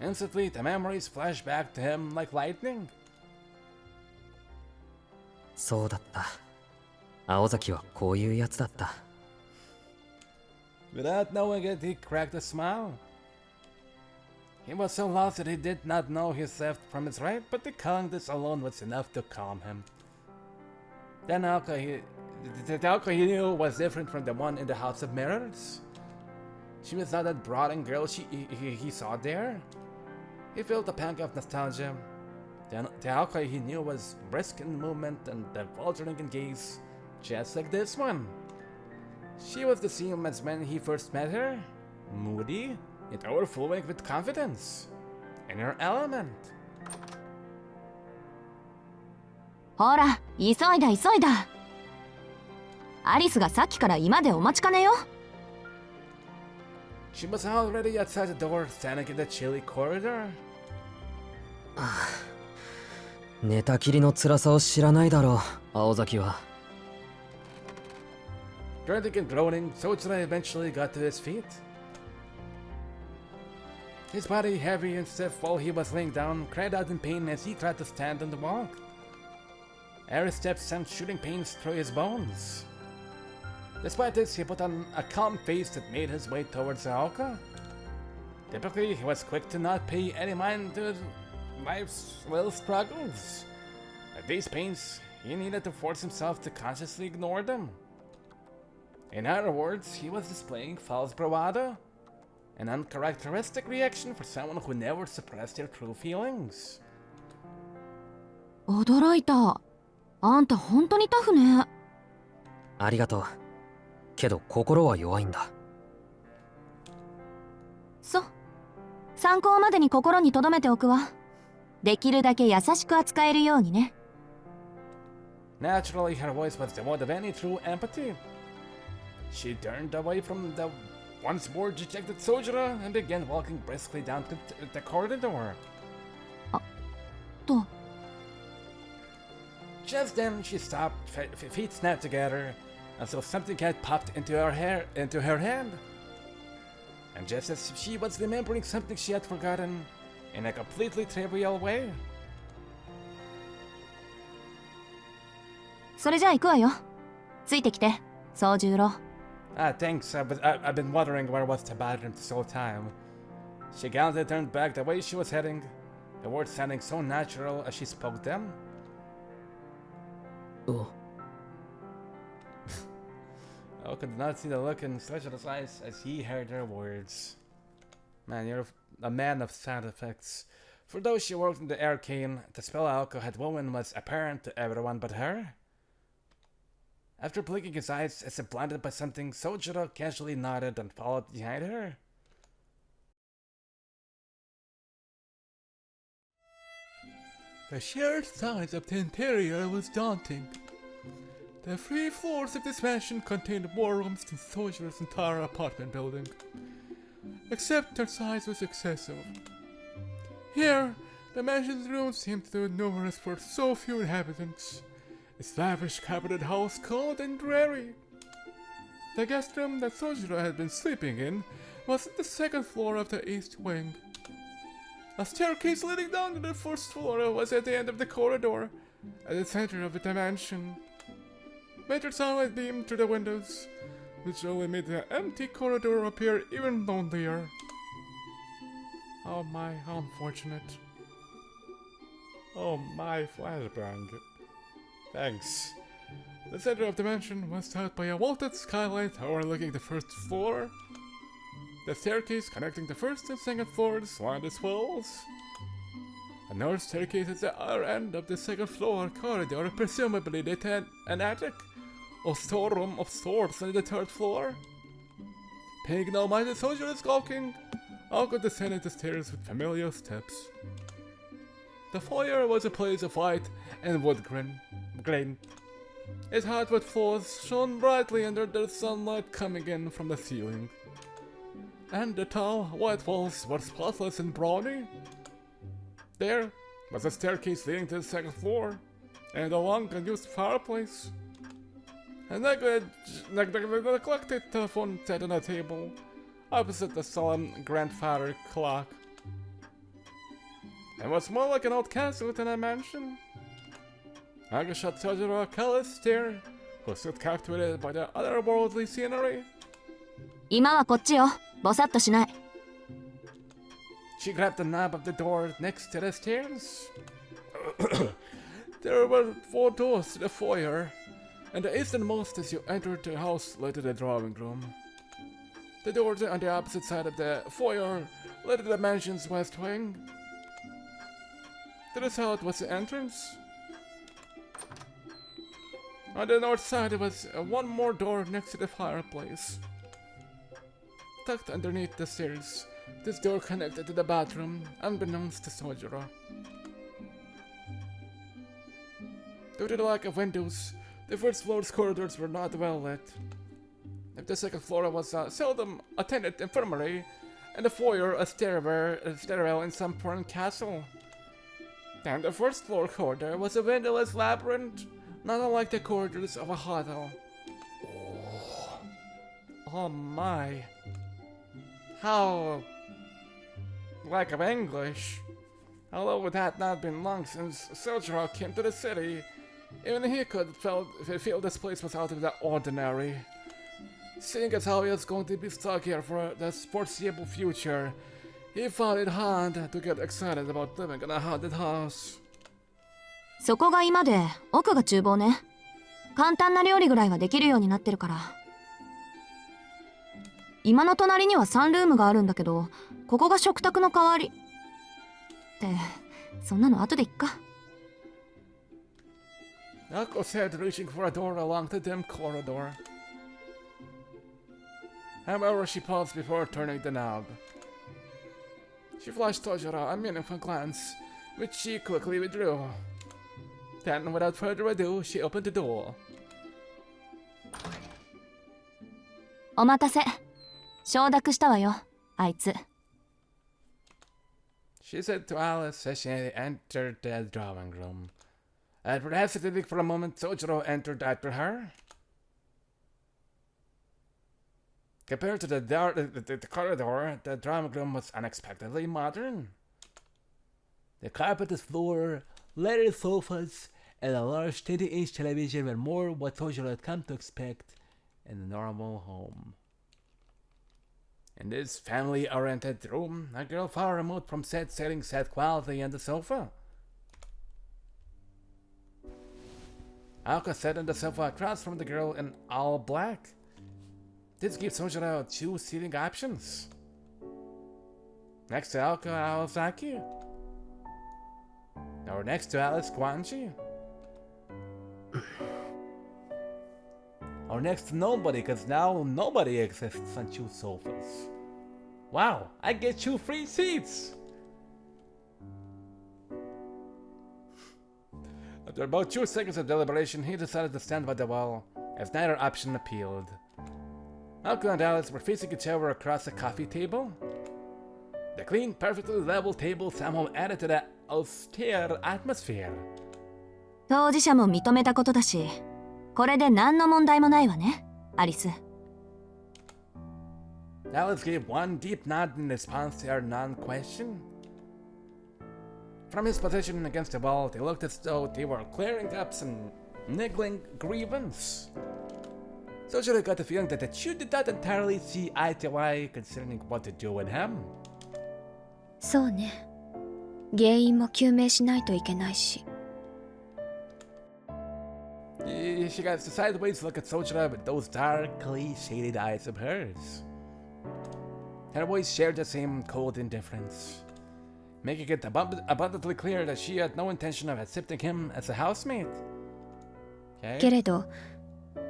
Speaker 1: Instantly, the memories flashed back to him like lightning.
Speaker 2: そうだった。青崎はこういうやつだった。
Speaker 1: Without knowing it, he cracked a smile. He was so lost that he did not know his left from his right, but recalling this alone was enough to calm him. The Aoko he knew was different from the one in the House of Mirrors. She was not that broad and girl he saw there. He felt a pang of nostalgia. The Aoko he knew was brisk in movement and faltering in gaze, just like this one. She was the same as when he first met her, moody, yet overflowing with confidence, in her element.
Speaker 3: ほら、急いだ急いだ。アリスがさっきから居間でお待ちかねよ。
Speaker 1: She was already outside the door, standing in the chilly corridor.
Speaker 2: 寝たきりの辛さを知らないだろう、青崎は。
Speaker 1: Grunting and groaning, Soujuurou eventually got to his feet. His body heavy and stiff while he was laying down, cried out in pain as he tried to stand and walk. Every step sent shooting pains through his bones. Despite this, he put on a calm face that made his way towards Aoka. Typically, he was quick to not pay any mind to life's little struggles. At these pains, he needed to force himself to consciously ignore them. In other words, he was displaying false bravado, an uncharacteristic reaction for someone who never suppressed their true feelings.
Speaker 3: 驚いた。あんた本当にタフね。
Speaker 2: ありがとう。けど心は弱いんだ。
Speaker 3: 参考までに心に留めておくわ。できるだけ優しく扱えるようにね。
Speaker 1: Naturally, her voice was devoid of any true empathy. She turned away from the once more dejected Soujuurou and began walking briskly down the corridor.
Speaker 3: と、
Speaker 1: Just then, she stopped, feet snapped together, as though something had popped into her head. And just as she was remembering something she had forgotten, in a completely trivial way.
Speaker 3: それじゃあ行くわよ。ついてきて、宗十郎。
Speaker 1: Thanks. I've been wondering where was the bathroom this whole time. She gallantly turned back the way she was heading, the words sounding so natural as she spoke them.
Speaker 2: お
Speaker 1: I could not see the look in Soujurou's eyes as he heard her words. Man, you're a man of sound effects. For though she worked in the arcane, the spell Aoko had woven was apparent to everyone but her. After blinking his eyes as if blinded by something, Soujuurou casually nodded and followed behind her. The sheer size of the interior was daunting. The 3 floors of this mansion contained more rooms than Soujurou's entire apartment building. Except their size was excessive. Here, the mansion's rooms seemed too numerous for so few inhabitants. Its lavish carpeted house cold and dreary. The guest room that Soujuurou had been sleeping in was on the 2nd floor of the east wing. A staircase leading down to the 1st floor was at the end of the corridor, at the center of the mansion. Better sunlight beamed through the windows, which only made the empty corridor appear even lonelier. Oh my, how unfortunate. Oh my, flashbang. Thanks. The center of the mansion was topped by a vaulted skylight overlooking the first floor. The staircase connecting the first and second floors lined its walls. Another staircase at the other end of the second floor corridor presumably lit an attic or storeroom of sorts on the third floor. Paying no mind to Soujuurou skulking, Aoko descended the stairs with familiar steps. The foyer was a place of white and wood grain. Its hardwood floors shone brightly under the sunlight coming in from the ceiling. And the tall, white walls were spotless and brawny. There was a staircase leading to the second floor, and a long unused fireplace. A neglected telephone set on a table, opposite the solemn grandfather clock. It was more like an old castle than a mansion. Aga shot Soujuurou a callous stare, who stood captivated by the otherworldly scenery.
Speaker 3: 今はこっちよ。ぼさっとしない。
Speaker 1: She grabbed the knob of the door next to the stairs. There were 4 doors to the foyer, and the easternmost as you entered the house led to the drawing room. The doors on the opposite side of the foyer led to the mansion's west wing. To the south was the entrance. On the north side was one more door next to the fireplace. Tucked underneath the stairs, this door connected to the bathroom, unbeknownst to Soujuurou. Due to the lack of windows, the first floor's corridors were not well lit. The second floor was a seldom attended infirmary, and the foyer a stairwell in some foreign castle. And the first floor corridor was a windowless labyrinth, not unlike the corridors of a hotel. Oh my. How lack of English. Although it had not been long since Soujuurou came to the city, even he could feel this place was out of the ordinary. Seeing as how he was going to be stuck here for the foreseeable future, he found it hard to get excited about living in a haunted house.
Speaker 3: そこが今で、奥が厨房ね。簡単な料理ぐらいはできるようになってるから。今の隣にはサンルームがあるんだけど、ここが食卓の代わり。って、そんなの後でいっか。
Speaker 1: Aoko said, reaching for a door along the dim corridor. However, she paused before turning the knob. She flashed Soujuurou a meaningful glance, which she quickly withdrew. Then, without further ado, she opened the door.
Speaker 3: お待たせ。承諾したわよ、あいつ。
Speaker 1: She said to Alice as she entered the drawing room. After hesitating for a moment, Soujuurou entered after her. Compared to the corridor, the drawing room was unexpectedly modern. The carpeted floor, leather sofas, and a large 20-inch television were more what Soujuurou had come to expect in a normal home. In this family-oriented room, a girl far removed from set settings sat quietly on the sofa. Aoko sat on the sofa across from the girl in all black. This gives Soujuurou 2 seating options. Next to Aoko Aozaki, or next to Alice Kuonji, or next to nobody, because now nobody exists on 2 sofas. Wow, I get 2 free seats! After about 2 seconds of deliberation, he decided to stand by the wall, as neither option appealed. Aoko and Alice were facing each other across the coffee table. The clean, perfectly level table somehow added to the austere atmosphere.
Speaker 3: 当事者も認めたことだし、これで何の問題もないわね、アリス。
Speaker 1: Alice gave one deep nod in response to her non-question. From his position against the wall, they looked as though they were clearing up some niggling grievance. Soujuurou got the feeling that the two did not entirely see eye to eye concerning what to do with him.
Speaker 4: そうね。原因も究明しないといけないし。
Speaker 1: She got to sideways look at Soujuurou with those darkly shaded eyes of hers. Her voice shared the same cold indifference, making it abundantly clear that she had no intention of accepting him as a housemate.
Speaker 4: け
Speaker 1: Okay?
Speaker 4: れど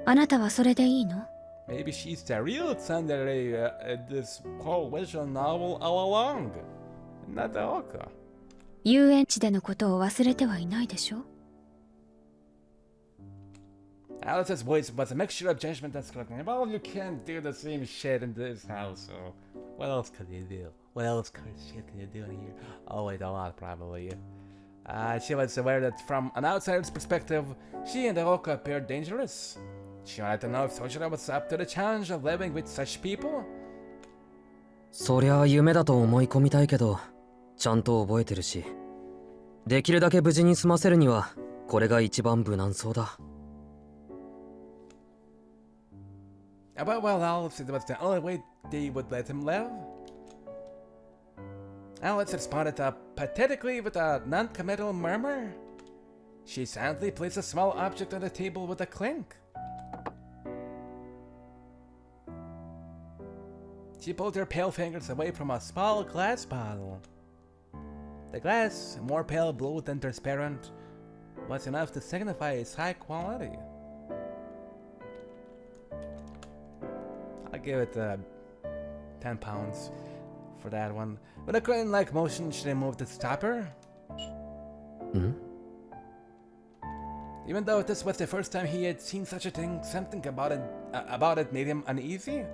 Speaker 4: あなたはそれでいいの？
Speaker 1: Maybe she's the real tsundere in this whole visual novel all along, not the Aoko.
Speaker 4: 遊園地でのことを忘れてはいないでしょ？
Speaker 1: Alice's voice was a mixture of judgment and scrutiny. Well, you can't do the same shit in this house, so what else could you do? What else kind of shit can you do in here? Oh, wait, a lot, probably. She was aware that from an outsider's perspective, she and Aoko appeared dangerous. She wanted to know if Soujuurou was up to the challenge of living with such people.
Speaker 2: そりゃ夢だと思い込みたいけど、ちゃんと覚えてるし、できるだけ無事に済ませるにはこれが一番無難そうだ。
Speaker 1: But well, Alice, it was the only way they would let him live. Alice responded pathetically with a non-committal murmur. She silently placed a small object on the table with a clink. She pulled her pale fingers away from a small glass bottle. The glass, more pale blue than transparent, was enough to signify its high quality. I'll give it 10 pounds for that one. With a crane-like motion, she removed the stopper. Even though this was the first time he had seen such a thing, something about it made him uneasy.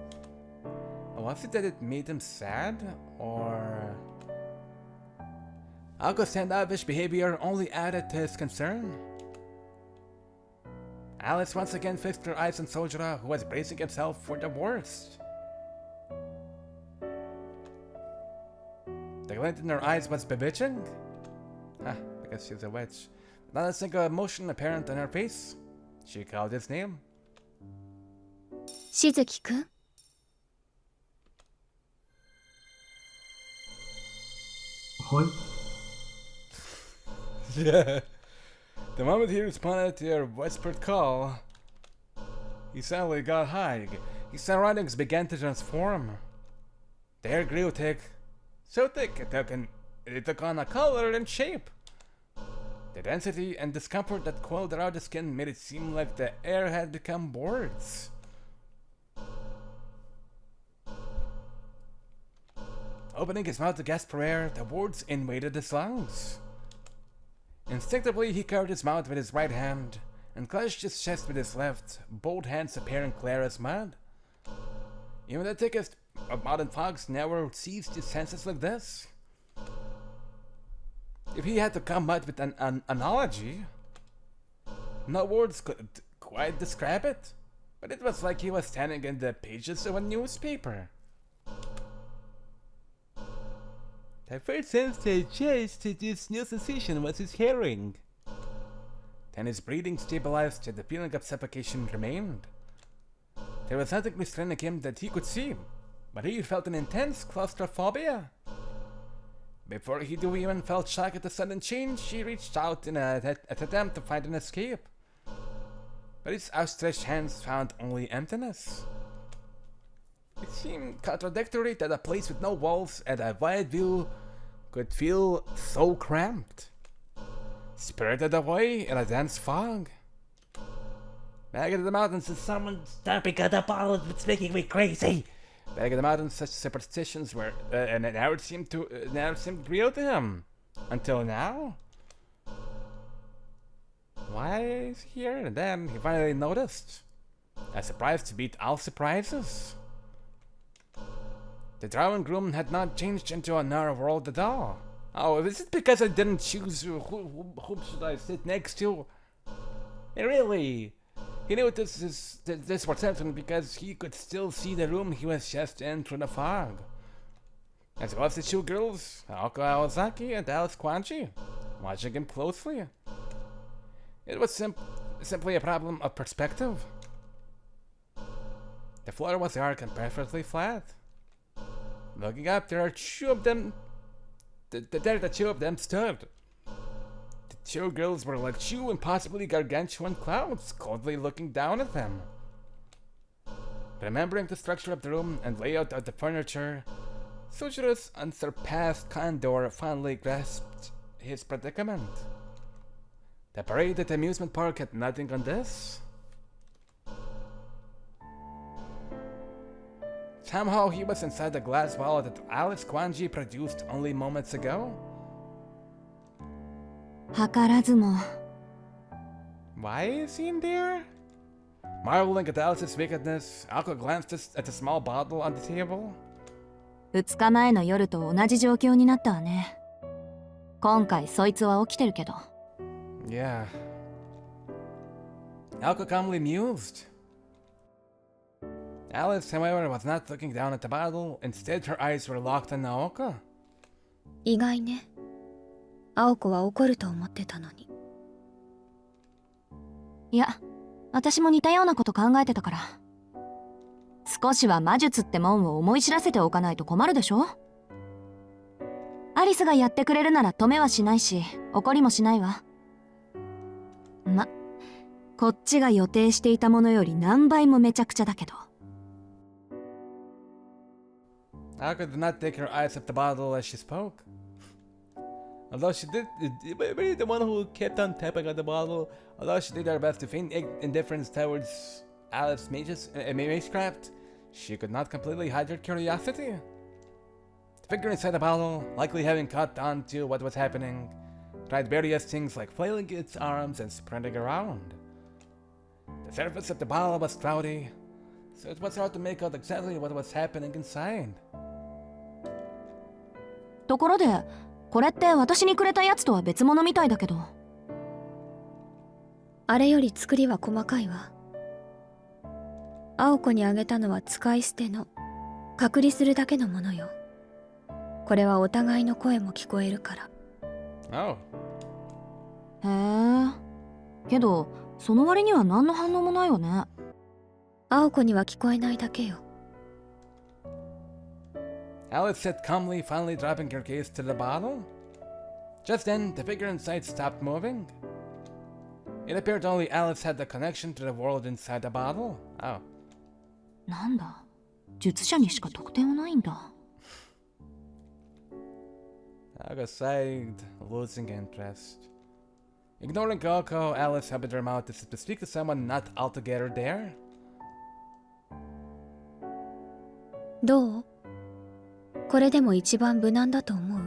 Speaker 1: Was it that it made him sad, or... Aoko's standoffish behavior only added to his concern. Alice once again fixed her eyes on Soujuurou, who was bracing himself for the worst. The glint in her eyes was bewitching. Because she's a witch. Not a single emotion apparent on her face. She called his name.
Speaker 4: しずきくん。
Speaker 2: はい。
Speaker 1: Yeah. The moment he responded to your whispered call, he suddenly got high. His surroundings began to transform. The hair grew thick, so thick it took on a color and shape. The density and discomfort that coiled around the skin made it seem like the air had become boards. Opening his mouth to gasp for air, the words invaded his lungs. Instinctively, he covered his mouth with his right hand and clenched his chest with his left, both hands appearing clear as mud. Even the thickest of modern fogs never seized his senses like this. If he had to come up with an analogy, no words could quite describe it, but it was like he was standing in the pages of a newspaper. The first sense to adjust to this new sensation was his hearing. Then his breathing stabilized and the feeling of suffocation remained. There was nothing restraining him that he could see, but he felt an intense claustrophobia. Before he even felt shock at the sudden change, he reached out in an attempt to find an escape. But his outstretched hands found only emptiness. It seemed contradictory that a place with no walls and a wide view could feel so cramped. Spirited away in a dense fog. Back in the mountains, someone stop picking the ball, it's making me crazy. Back in the mountains, such superstitions were and it never seemed real to him until now. Why is he here? And then he finally noticed. A surprise to beat all surprises. The drawing room had not changed into another world at all. Oh, is it because I didn't choose who should I sit next to? Really, he knew this was happening because he could still see the room he was just in through the fog. As well as the two girls, Aoko Aozaki and Alice Kuonji, watching him closely. It was simply a problem of perspective. The floor was dark and perfectly flat. Looking up, there the two of them stood. The Two girls were like two impossibly gargantuan clouds, coldly looking down at them. Remembering the structure of the room and layout of the furniture, Soujurou's unsurpassed candor finally grasped his predicament. The parade at the amusement park had nothing on this. Somehow he was inside the glass wall that Alice Kuonji produced only moments ago.
Speaker 3: 図らずも
Speaker 1: Why is he in there? Marveling at Alice's wickedness, Aoko glanced at the small bottle on the table.
Speaker 3: 2日前の夜と同じ状況になったわね。今回そいつは起きてるけど。
Speaker 1: Yeah. Aoko calmly mused. Alice, however, was not looking down at the bottle. Instead, her eyes were locked on Aoko.
Speaker 4: 意外ね。青子は怒ると思ってたのに。
Speaker 3: いや、私も似たようなこと考えてたから。少しは魔術ってもんを思い知らせておかないと困るでしょ。アリスがやってくれるなら止めはしないし、怒りもしないわ。ま、こっちが予定していたものより何倍もめちゃくちゃだけど。
Speaker 1: Aoko did not take her eyes off the bottle as she spoke. Although she did, the one who kept on tapping on the bottle, although she did her best to feign indifference towards Alice's magecraft, she could not completely hide her curiosity. The figure inside the bottle, likely having caught on to what was happening, tried various things like flailing its arms and sprinting around. The surface of the bottle was cloudy, so it was hard to make out exactly what was happening inside.
Speaker 3: ところで、これって私にくれたやつとは別物みたいだけど。
Speaker 4: あれより作りは細かいわ。青子にあげたのは使い捨ての隔離するだけのものよ。これはお互いの声も聞こえるから。
Speaker 1: Oh.
Speaker 3: へえ。けどその割には何の反応もないわね。
Speaker 4: 青子には聞こえないだけよ。
Speaker 1: Alice said calmly, finally dropping her gaze to the bottle. Just then, the figure inside stopped moving. It appeared only Alice had the connection to the world inside the bottle. Oh.
Speaker 3: なんだ、術者にしか特典はないんだ。
Speaker 1: Aoko sighed, losing interest. Ignoring Aoko, Alice opened her mouth as if to speak to someone not altogether there.
Speaker 4: どう？これでも一番無難だと思う？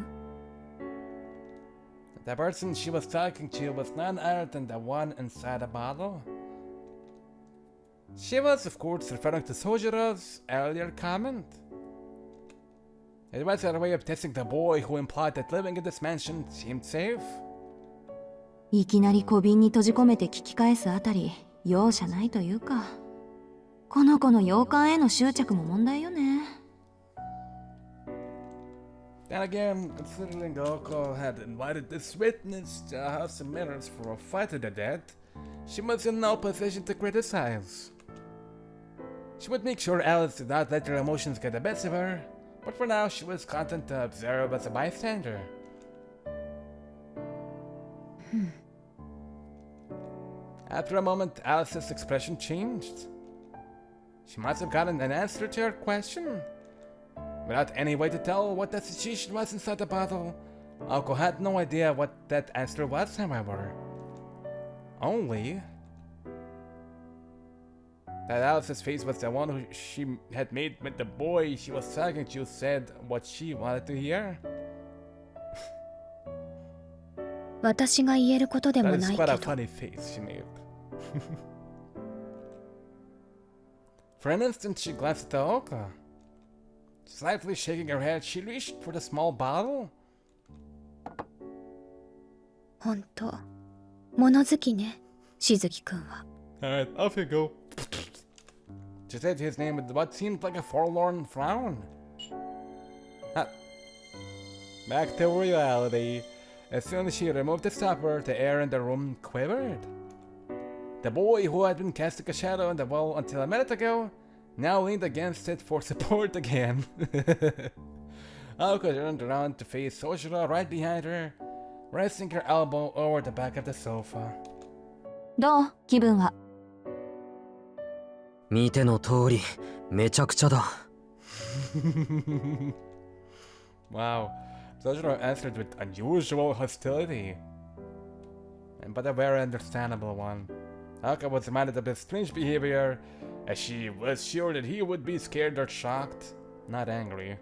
Speaker 1: The person she was talking to was none other than the one inside the bottle. She was, of course, referring to Soujurou's earlier comment. It was her way of testing the boy who implied that living in this mansion seemed safe.
Speaker 3: いきなり小瓶に閉じ込めて聞き返すあたり、容赦ないというか。この子の洋館への執着も問題よね。
Speaker 1: Then again, considering Aoko had invited this witness to House of Mirrors for a fight to the death, she was in no position to criticize. She would make sure Alice did not let her emotions get the best of her, but for now she was content to observe as a bystander. After a moment, Alice's expression changed. She must have gotten an answer to her question. Without any way to tell what the situation was inside the bottle, Aoko had no idea what that answer was, however. Only that Alice's face was the one who she had made with the boy she was talking to said what she wanted to hear.
Speaker 4: 私が言えることでも
Speaker 1: That
Speaker 4: な
Speaker 1: is
Speaker 4: いけ
Speaker 1: quite
Speaker 4: ど。
Speaker 1: a funny face she made. For an instant, she glanced at Aoko. Slightly shaking her head, she reached for the small bottle.
Speaker 4: ほんと、物好きね、しずきくんは。
Speaker 1: Alright, off you go. She said his name with what seemed like a forlorn frown. Ah. Back to reality. As soon as she removed the stopper, the air in the room quivered. The boy who had been casting a shadow on the wall until a minute ago now leaned against it for support again. Aoko turned around to face Soujuurou right behind her, resting her elbow over the back of the sofa.
Speaker 3: どう気分は。
Speaker 2: 見ての通り、めちゃくちゃだ。
Speaker 1: Wow, Soujuurou answered with unusual hostility. But a very understandable one. Aoko was reminded of his strange behavior, as she was sure that he would be scared or shocked, not angry.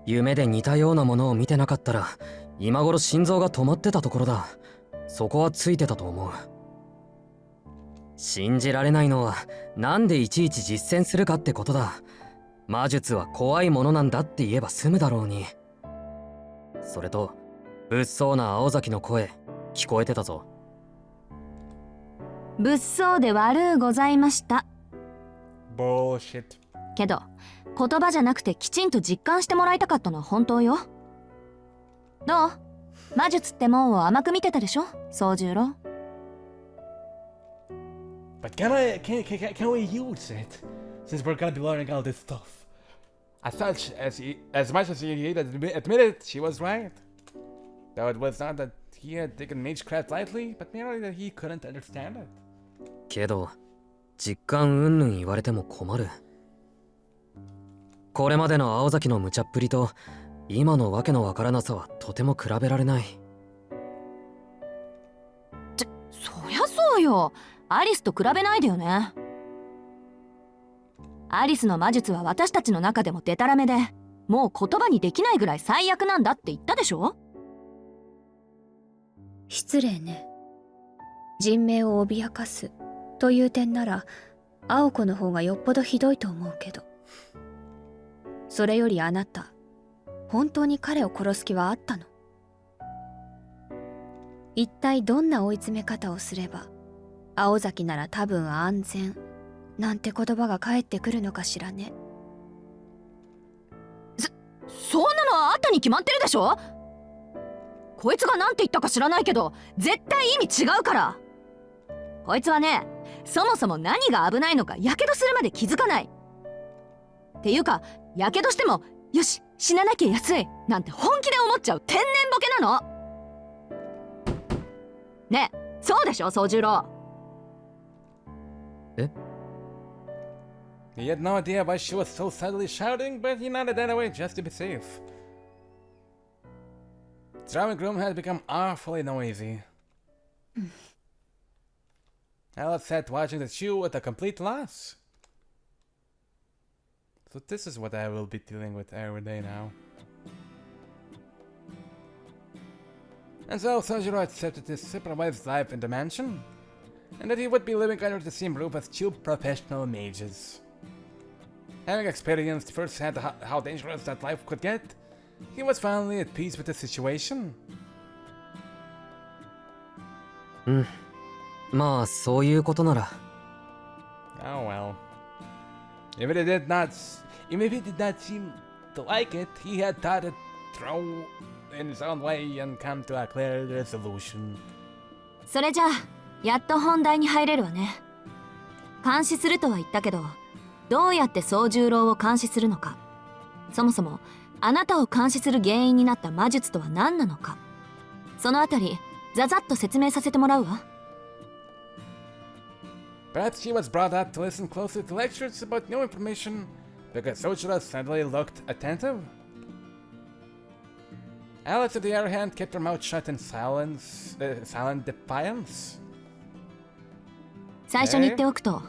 Speaker 2: 夢で似たようなものを見てなかったら、今頃心臓が止まってたところだ。そこはついてたと思う。信じられないのは、なんでいちいち実践するかってことだ。魔術は怖いものなんだって言えば済むだろうに。それと、物騒な青崎の声、聞こえてたぞ。
Speaker 3: 物騒で悪うございました。
Speaker 1: Bullshit.
Speaker 3: けど、言葉じゃなくてきちんと実感してもらいたかったのは本当よ。どう？魔術ってもんを甘く見てたでしょ、宗十郎。
Speaker 1: But can we use it? Since we're gonna be learning all this stuff. As such, as much as he admitted, she was right. Though it was not that he had taken magecraft lightly, but merely that he couldn't understand it.
Speaker 2: けど、実感うんぬん言われても困る。これまでの青崎の無茶っぷりと、今のわけのわからなさはとても比べられない。
Speaker 3: そりゃそうよ。アリスと比べないでよね。アリスの魔術は私たちの中でもデタラメで、もう言葉にできないぐらい最悪なんだって言ったでしょ。
Speaker 4: 失礼ね。人命を脅かすという点なら青子の方がよっぽどひどいと思うけど、それよりあなた、本当に彼を殺す気はあったの？一体どんな追い詰め方をすれば青崎なら多分安全なんて言葉が返ってくるのかしらね。
Speaker 3: そんなのあんたに決まってるでしょ。こいつが何て言ったか知らないけど絶対意味違うから。こいつはね、そもそも何が危ないのかやけどするまで気づかないっていうか、やけどしてもよし死ななきゃ安いなんて本気で思っちゃう天然ボケなのね。え、そうでしょ宗十郎。
Speaker 2: え？
Speaker 1: He had no idea why she was so suddenly shouting, but he nodded anyway just to be safe. The drawing room had become awfully noisy. Alice sat watching the shoe at a complete loss. So this is what I will be dealing with every day now. And so Soujuurou accepted his supervised life in the mansion, and that he would be living under the same roof as two professional mages. Having experienced firsthand how dangerous that life could get, he was finally at peace with the situation.
Speaker 2: うん。まあ、そういうことなら。
Speaker 1: Oh well. If it did not seem to like it, he had thought it through in his own way and come to a clear resolution.
Speaker 3: それじゃあやっと本題に入れるわね。監視するとは言ったけど、どうやって宗十郎を監視するのか、そもそもあなたを監視する原因になった魔術とは何なのか、そのあたりざざっと説明させてもらうわ。
Speaker 1: Perhaps she was brought up to listen closely to lectures about new information because Soujuurou suddenly looked attentive. Alice, on the other hand, kept her mouth shut in silent defiance.
Speaker 3: 最初に言っておくと、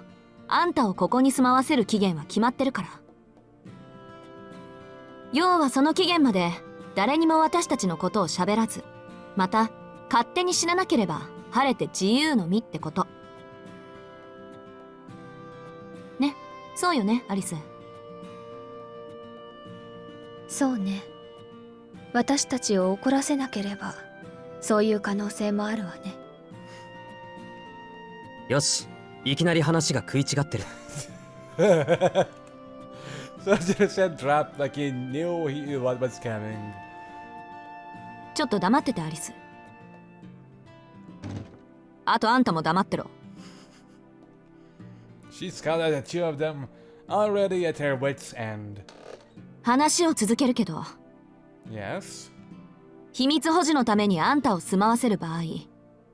Speaker 3: あんたをここに住まわせる期限は決まってるから。要はその期限まで誰にも私たちのことを喋らず、また勝手に死ななければ晴れて自由の身ってこと。ね、そうよね、アリス。
Speaker 4: そうね。私たちを怒らせなければそういう可能性もあるわね。
Speaker 2: よし、いきなり話が食い違ってる。
Speaker 1: Soujuurou said dropped like he knew what was coming.
Speaker 3: ちょっと黙ってて、アリス。あとあんたも黙ってろ。
Speaker 1: She scowled at the two of them, already at her wits' end.
Speaker 3: 話を続けるけど、
Speaker 1: Yes?
Speaker 3: 秘密保持のためにあんたを住まわせる場合、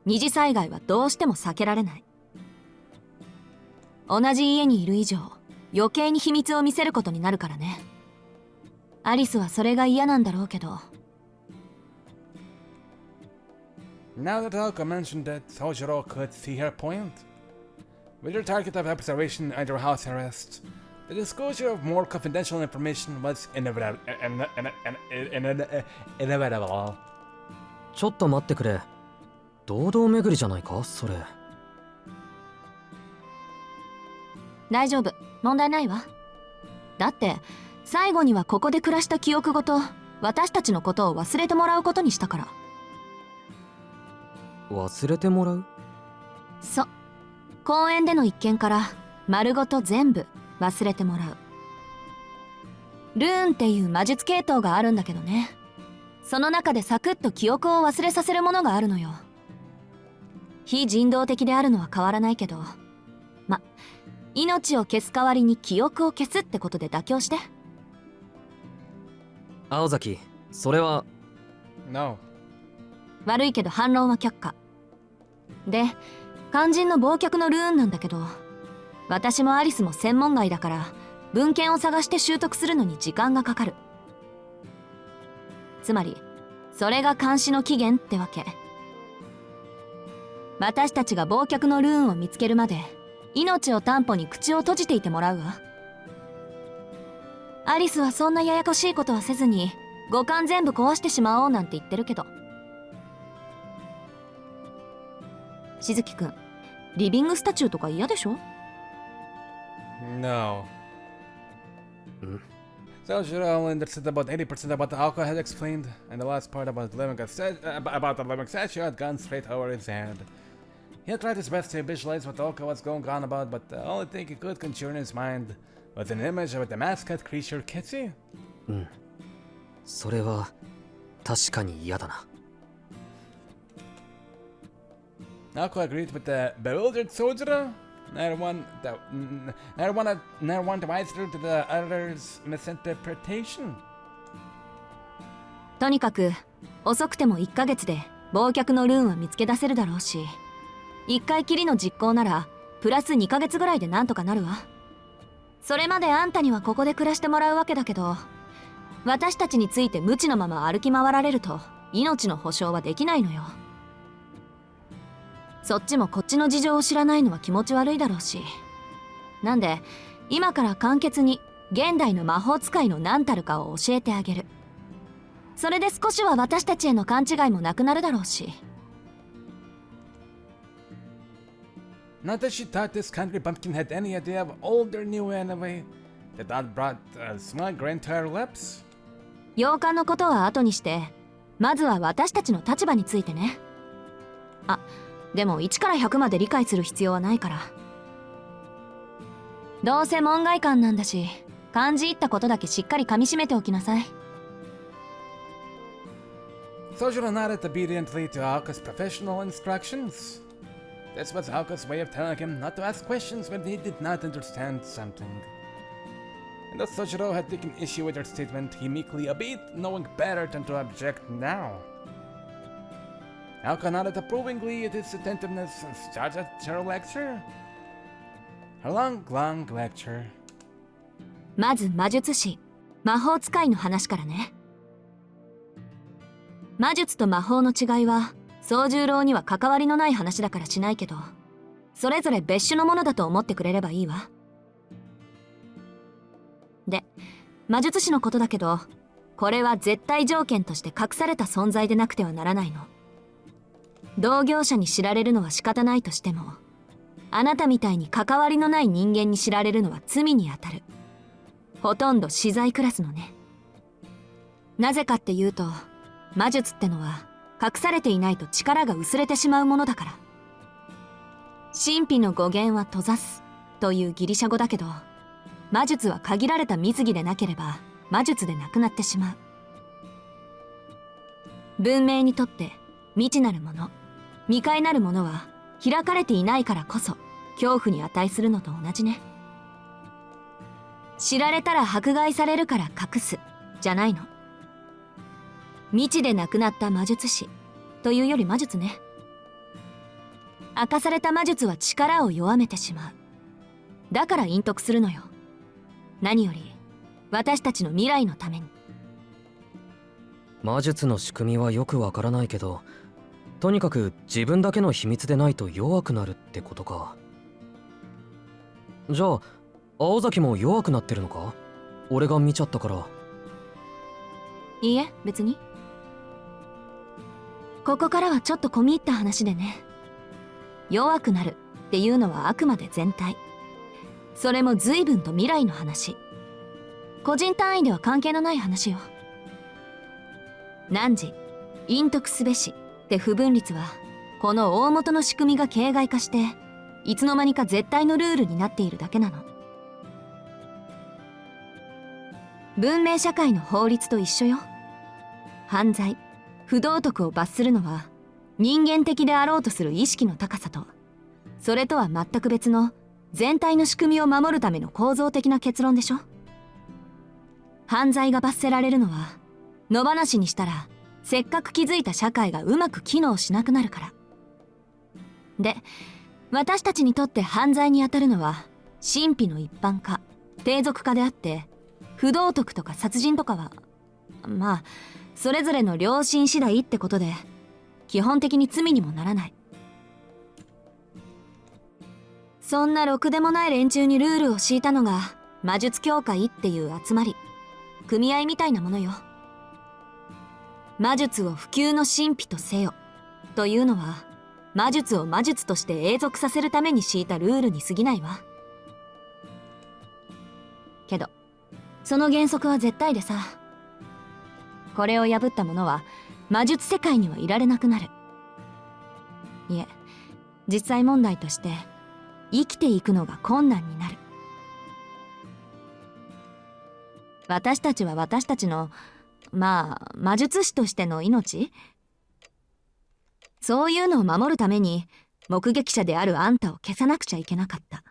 Speaker 3: 二次災害はどうしても避けられない。同じ家にいる以上、余計に秘密を見せることになるからね。アリスはそれが嫌なんだろうけど。
Speaker 1: Now that Aoko mentioned it, Soujuurou could see her point. With her target of observation under house arrest, the disclosure of more confidential information was inevitable.
Speaker 2: ちょっと待ってくれ。堂々巡りじゃないかそれ。
Speaker 3: 大丈夫、問題ないわ。だって最後にはここで暮らした記憶ごと私たちのことを忘れてもらうことにしたから。
Speaker 2: 忘れてもらう？
Speaker 3: そう、公園での一件から丸ごと全部忘れてもらう。ルーンっていう魔術系統があるんだけどね、その中でサクッと記憶を忘れさせるものがあるのよ。非人道的であるのは変わらないけど、命を消す代わりに記憶を消すってことで妥協して。
Speaker 2: 青崎、それは。
Speaker 1: No.
Speaker 3: 悪いけど反論は却下で、肝心の忘却のルーンなんだけど、私もアリスも専門外だから文献を探して習得するのに時間がかかる。つまりそれが監視の期限ってわけ。私たちが忘却のルーンを見つけるまで命を担保に口を閉じていてもらうわ。アリスはそんなややこしいことはせずに五感全部壊してしまおうなんて言ってるけど。しずきくん、リビングスタチューとか嫌でしょ？
Speaker 1: No. Soujuurou only understood about 80% of what Aoko had explained, and the last part about the living statue had gone straight over his head. He had tried his best to visualize what Aoko was going on about, but the only thing he could conjure in his mind was an image of the mascot creature Kitty.
Speaker 2: それは確かに嫌だな。
Speaker 1: Aoko agreed with the bewildered Soujuurou. Neither one wise through to the other's misinterpretation.
Speaker 3: とにかく遅くても1ヶ月で忘却のルーンは見つけ出せるだろうし、1回きりの実行ならプラス2ヶ月ぐらいでなんとかなるわ。それまであんたにはここで暮らしてもらうわけだけど、私たちについて無知のまま歩き回られると命の保証はできないのよ。そっちもこっちの事情を知らないのは気持ち悪いだろうし。なんで今から簡潔に現代の魔法使いの何たるかを教えてあげる。それで少しは私たちへの勘違いもなくなるだろうし。
Speaker 1: Not that she thought this country bumpkin had any idea of old or new anyway. The thought brought a smile grin to her lips.
Speaker 3: 洋館のことは後にして、まずは私たちの立場についてね。あ、でも1から100まで理解する必要はないから。どうせ門外漢なんだし、感じ入ったことだけしっかり噛み締めておきなさい。
Speaker 1: Soujuurou nodded obediently to Aoko's professional instructions. This was Aoko's way of telling him not to ask questions when he did not understand something. And though Soujuurou had taken issue with her statement, he meekly obeyed, knowing better than to object now. Aoko nodded approvingly at his attentiveness and started her lecture. Her long lecture.
Speaker 3: まず魔術師、魔法使いの話からね。魔術と魔法の違いは宗十郎には関わりのない話だからしないけど、それぞれ別種のものだと思ってくれればいいわ。で、魔術師のことだけど、これは絶対条件として隠された存在でなくてはならないの。同業者に知られるのは仕方ないとしても、あなたみたいに関わりのない人間に知られるのは罪にあたる。ほとんど死罪クラスのね。なぜかっていうと、魔術ってのは隠されていないと力が薄れてしまうものだから。神秘の語源は閉ざすというギリシャ語だけど、魔術は限られた水着でなければ魔術でなくなってしまう。文明にとって未知なるもの、未開なるものは開かれていないからこそ恐怖に値するのと同じね。知られたら迫害されるから隠すじゃないの。未知で亡くなった魔術師というより魔術ね。明かされた魔術は力を弱めてしまう。だから隠匿するのよ。何より私たちの未来のために。
Speaker 2: 魔術の仕組みはよくわからないけど、とにかく自分だけの秘密でないと弱くなるってことか。じゃあ青崎も弱くなってるのか？俺が見ちゃったから。
Speaker 3: いいえ、別に。ここからはちょっと込み入った話でね。弱くなるっていうのはあくまで全体。それも随分と未来の話。個人単位では関係のない話よ。汝隠匿すべしって不分律は、この大元の仕組みが形骸化していつの間にか絶対のルールになっているだけなの。文明社会の法律と一緒よ。犯罪、不道徳を罰するのは人間的であろうとする意識の高さと、それとは全く別の全体の仕組みを守るための構造的な結論でしょ。犯罪が罰せられるのは野放しにしたらせっかく築いた社会がうまく機能しなくなるから。で、私たちにとって犯罪にあたるのは神秘の一般化、低俗化であって、不道徳とか殺人とかはまあそれぞれの良心次第ってことで、基本的に罪にもならない。そんなろくでもない連中にルールを敷いたのが魔術協会っていう集まり、組合みたいなものよ。魔術を不朽の神秘とせよというのは、魔術を魔術として永続させるために敷いたルールに過ぎないわ。けどその原則は絶対でさ、これを破った者は魔術世界にはいられなくなる。いえ、実際問題として生きていくのが困難になる。私たちは私たちの魔術師としての命、そういうのを守るために目撃者であるあんたを消さなくちゃいけなかった。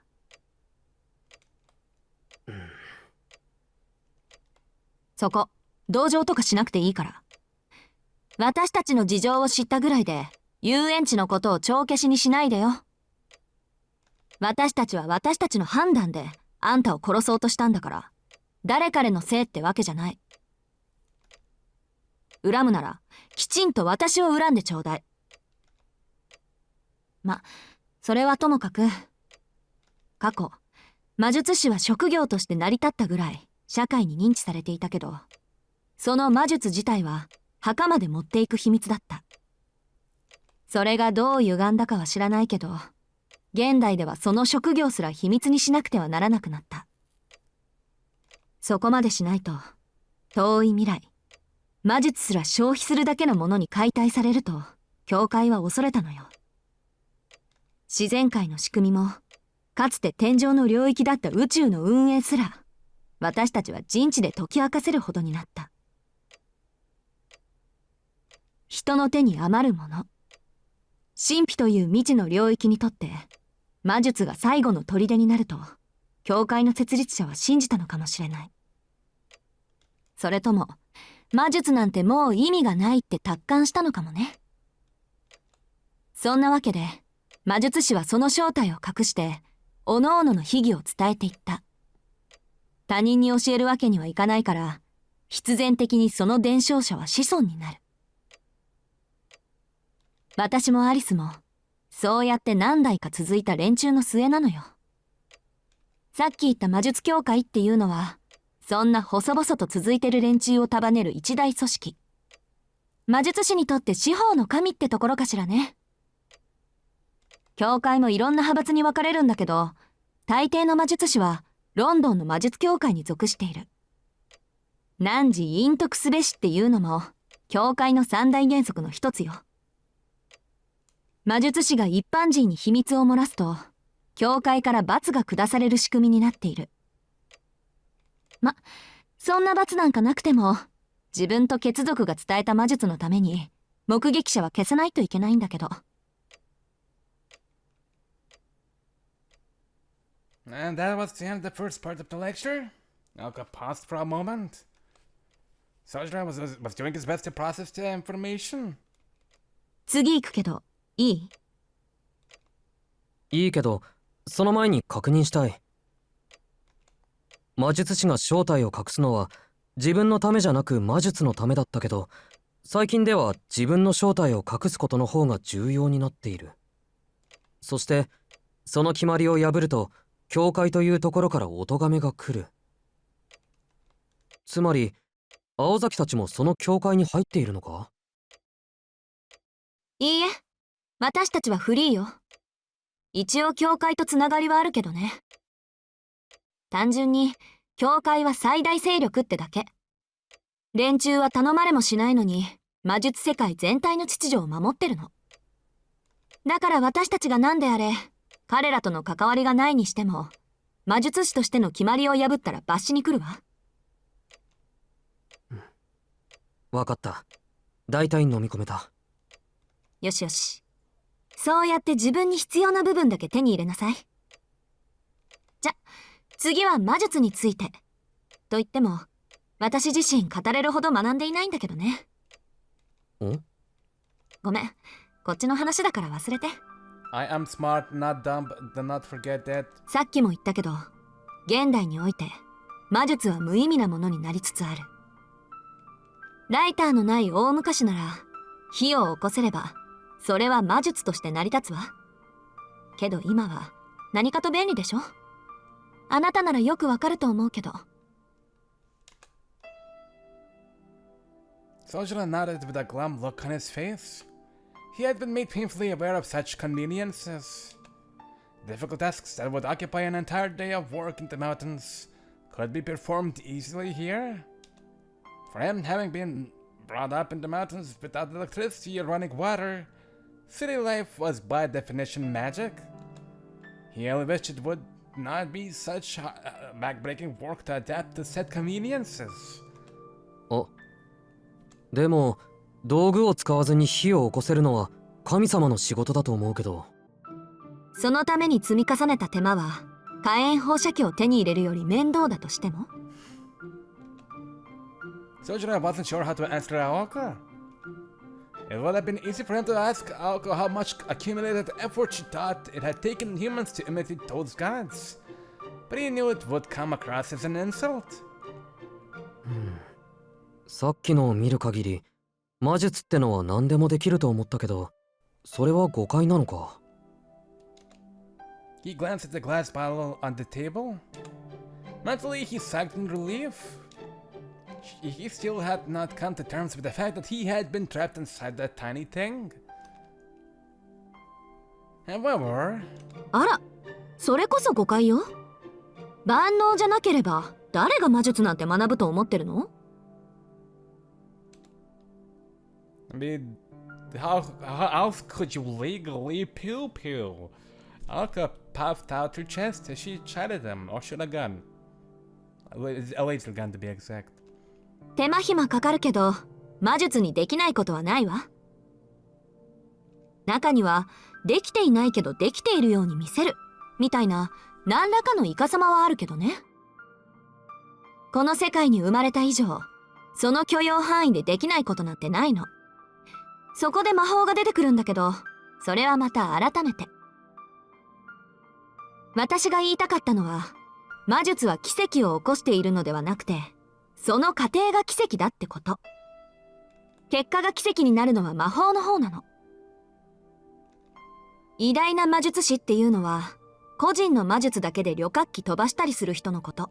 Speaker 3: そこ同情とかしなくていいから。私たちの事情を知ったぐらいで遊園地のことを帳消しにしないでよ。私たちは私たちの判断であんたを殺そうとしたんだから、誰彼のせいってわけじゃない。恨むならきちんと私を恨んでちょうだい。それはともかく、過去魔術師は職業として成り立ったぐらい社会に認知されていたけど、その魔術自体は墓まで持っていく秘密だった。それがどう歪んだかは知らないけど、現代ではその職業すら秘密にしなくてはならなくなった。そこまでしないと遠い未来、魔術すら消費するだけのものに解体されると教会は恐れたのよ。自然界の仕組みも、かつて天上の領域だった宇宙の運営すら、私たちは人知で解き明かせるほどになった。人の手に余るもの、神秘という未知の領域にとって魔術が最後の砦になると教会の設立者は信じたのかもしれない。それとも魔術なんてもう意味がないって達観したのかもね。そんなわけで魔術師はその正体を隠して各々の秘技を伝えていった。他人に教えるわけにはいかないから、必然的にその伝承者は子孫になる。私もアリスもそうやって何代か続いた連中の末なのよ。さっき言った魔術協会っていうのは、そんな細々と続いてる連中を束ねる一大組織。魔術師にとって司法の神ってところかしらね。教会もいろんな派閥に分かれるんだけど、大抵の魔術師はロンドンの魔術協会に属している。汝隠匿すべしっていうのも教会の三大原則の一つよ。魔術師が一般人に秘密を漏らすと、教会から罰が下される仕組みになっている。そんな罰なんかなくても、自分と血族が伝えた魔術のために目撃者は消さないといけないんだけど。
Speaker 1: And that was the end of the first part of the lecture. Aoko paused for a moment. Soujuurou was doing his best to process the information.
Speaker 3: 次行くけど、いい？
Speaker 2: いいけど、その前に確認したい。魔術師が正体を隠すのは自分のためじゃなく魔術のためだったけど、最近では自分の正体を隠すことの方が重要になっている。そしてその決まりを破ると教会というところからお咎めが来る。つまり青崎たちもその教会に入っているのか？
Speaker 3: いいえ、私たちはフリーよ。一応教会とつながりはあるけどね。単純に教会は最大勢力ってだけ。連中は頼まれもしないのに魔術世界全体の秩序を守ってるの。だから私たちが何であれ彼らとの関わりがないにしても魔術師としての決まりを破ったら罰しに来るわ。
Speaker 2: わかった。大体飲み込めた。
Speaker 3: よしよし。そうやって自分に必要な部分だけ手に入れなさい。じゃ、次は魔術について。と言っても、私自身語れるほど学んでいないんだけどね。
Speaker 2: ん？
Speaker 3: ごめん、こっちの話だから忘れて。
Speaker 1: I am smart, not dumb, but do not forget that.
Speaker 3: さっきも言ったけど、現代において、魔術は無意味なものになりつつある。ライターのない大昔なら、火を起こせれば、それは魔術として成り立つわ。けど今は何かと便利でしょ？あなたならよくわかると思うけど。
Speaker 1: Soujuurou nodded with a glum look on his face. He had been made painfully aware of such conveniences. Difficult tasks that would occupy an entire day of work in the mountains could be performed easily here. For him, having been brought up in the mountains without electricity or running water, city life was by definition magic. He only wished it would not be such backbreaking work to adapt to said conveniences.
Speaker 2: あ、でも道具を使わずに火を起こせるのは神様の仕事だと思うけど。
Speaker 3: そのために積み重ねた手間は火炎放射器を手に入れるより面倒だとしても。
Speaker 1: Soujuurou wasn't sure how to answer Aoko. It would have been easy for him to ask Aoko how much accumulated effort she thought it had taken humans to imitate those gods. But he knew it would come across as an insult.
Speaker 2: さっきのを見る限り魔術ってのは何でもできると思ったけど、それは誤解なのか。
Speaker 1: He glanced at the glass bottle on the table. Mentally, he sighed in relief. He still had not come to terms with the fact that he had been trapped inside that tiny thing. However...
Speaker 3: あら、それこそ誤解よ。万能じゃなければ誰が魔術なんて学ぶと思ってるの？
Speaker 1: I mean, how else could you legally pew-pew? Aoko puffed out her chest as she chided him, or should a gun. A laser gun to be exact.
Speaker 3: 手間暇かかるけど魔術にできないことはないわ。中にはできていないけどできているように見せるみたいな何らかのイカサマはあるけどね。この世界に生まれた以上その許容範囲でできないことなんてないの。そこで魔法が出てくるんだけど、それはまた改めて。私が言いたかったのは、魔術は奇跡を起こしているのではなくて、その過程が奇跡だってこと。結果が奇跡になるのは魔法の方なの。偉大な魔術師っていうのは、個人の魔術だけで旅客機飛ばしたりする人のこと。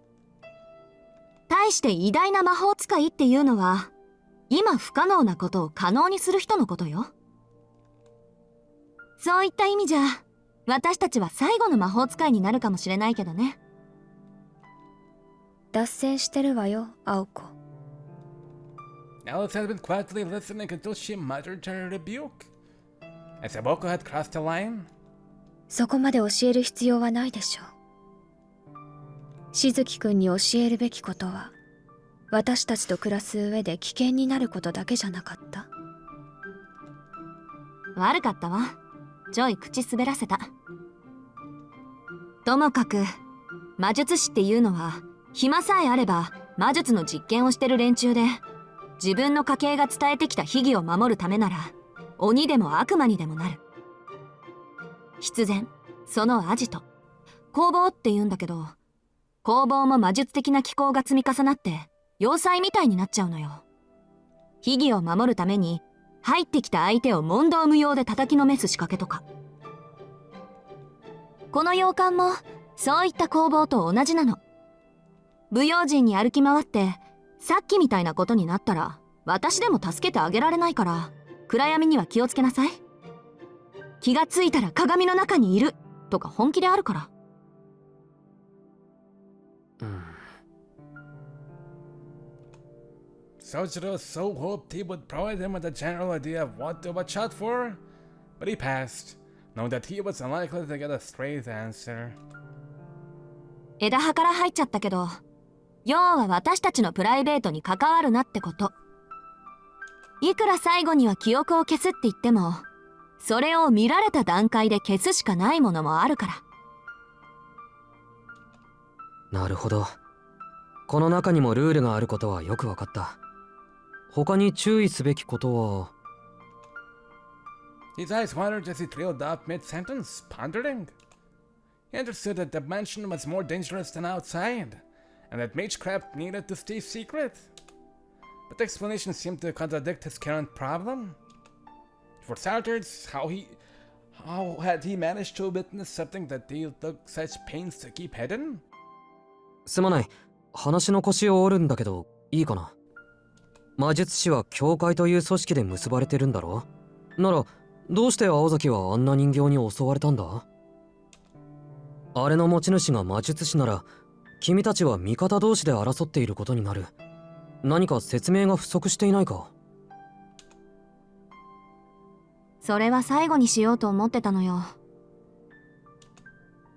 Speaker 3: 対して偉大な魔法使いっていうのは、今不可能なことを可能にする人のことよ。そういった意味じゃ、私たちは最後の魔法使いになるかもしれないけどね。
Speaker 4: 脱線してるわよ、青子。
Speaker 1: Alice had been quietly listening until she muttered her rebuke. As Aoko had crossed the line.
Speaker 4: そこまで教える必要はないでしょう。しずきくんに教えるべきことは、私たちと暮らす上で危険になることだけじゃなかった？
Speaker 3: 悪かったわ。ちょい口滑らせた。ともかく、魔術師っていうのは、暇さえあれば魔術の実験をしてる連中で、自分の家系が伝えてきた秘技を守るためなら鬼でも悪魔にでもなる。必然そのアジト工房って言うんだけど、工房も魔術的な機構が積み重なって要塞みたいになっちゃうのよ。秘技を守るために入ってきた相手を問答無用で叩きのめす仕掛けとか。この洋館もそういった工房と同じなの。不用心に歩き回ってさっきみたいなことになったら私でも助けてあげられないから、暗闇には気をつけなさい。気がついたら鏡の中にいるとか本気であるから。
Speaker 1: Soujuurou so hoped he would provide him with a general idea of what to watch out for, but he passed, knowing that he was unlikely to get a straight answer.
Speaker 3: 枝葉から入っちゃったけど、要は私たちのプライベートに関わるなってこと。いくら最後には記憶を消すって言っても、それを見られた段階で消すしかないものもあるから。
Speaker 2: なるほど。この中にもルールがあることはよくわかった。他に注意すべきことは。
Speaker 1: His eyes wandered as he trailed off mid-sentence, pondering. He understood that the mansion was more dangerous than outside, and that magecraft needed to stay secret. But the explanation seemed to contradict his current problem. For starters, how had he managed to witness something that they took such pains to keep hidden?
Speaker 2: すまない。話の腰を折るんだけど、いいかな。魔術師は教会という組織で結ばれてるんだろ。なら、どうして青崎はあんな人形に襲われたんだ？あれの持ち主が魔術師なら、君たちは味方同士で争っていることになる。何か説明が不足していないか？
Speaker 3: それは最後にしようと思ってたのよ。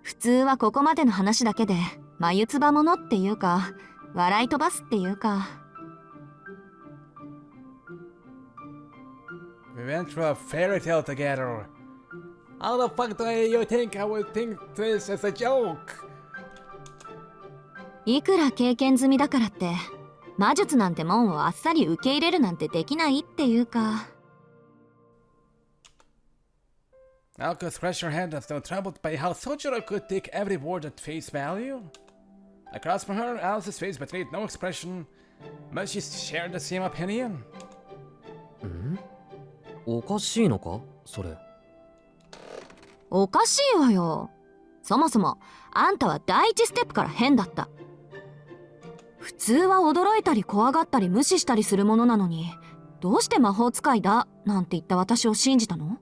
Speaker 3: 普通はここまでの話だけで眉唾者っていうか笑い飛ばすっていうか。
Speaker 1: We went through a fairy tale together. How the fuck do you think I would think this as a joke?
Speaker 3: いくら経験済みだからって魔術なんてもんをあっさり受け入れるなんてできないっていうか。
Speaker 1: Aoko scratched her head as though troubled by how Soujuurou could take every word at face value. Across from her, Alice's face betrayed no expression, but she shared the same opinion.
Speaker 2: おかしいのかそれ。
Speaker 3: おかしいわよ。そもそもあんたは第一ステップから変だった。普通は驚いたり怖がったり無視したりするものなのに、どうして魔法使いだなんて言った私を信じたの？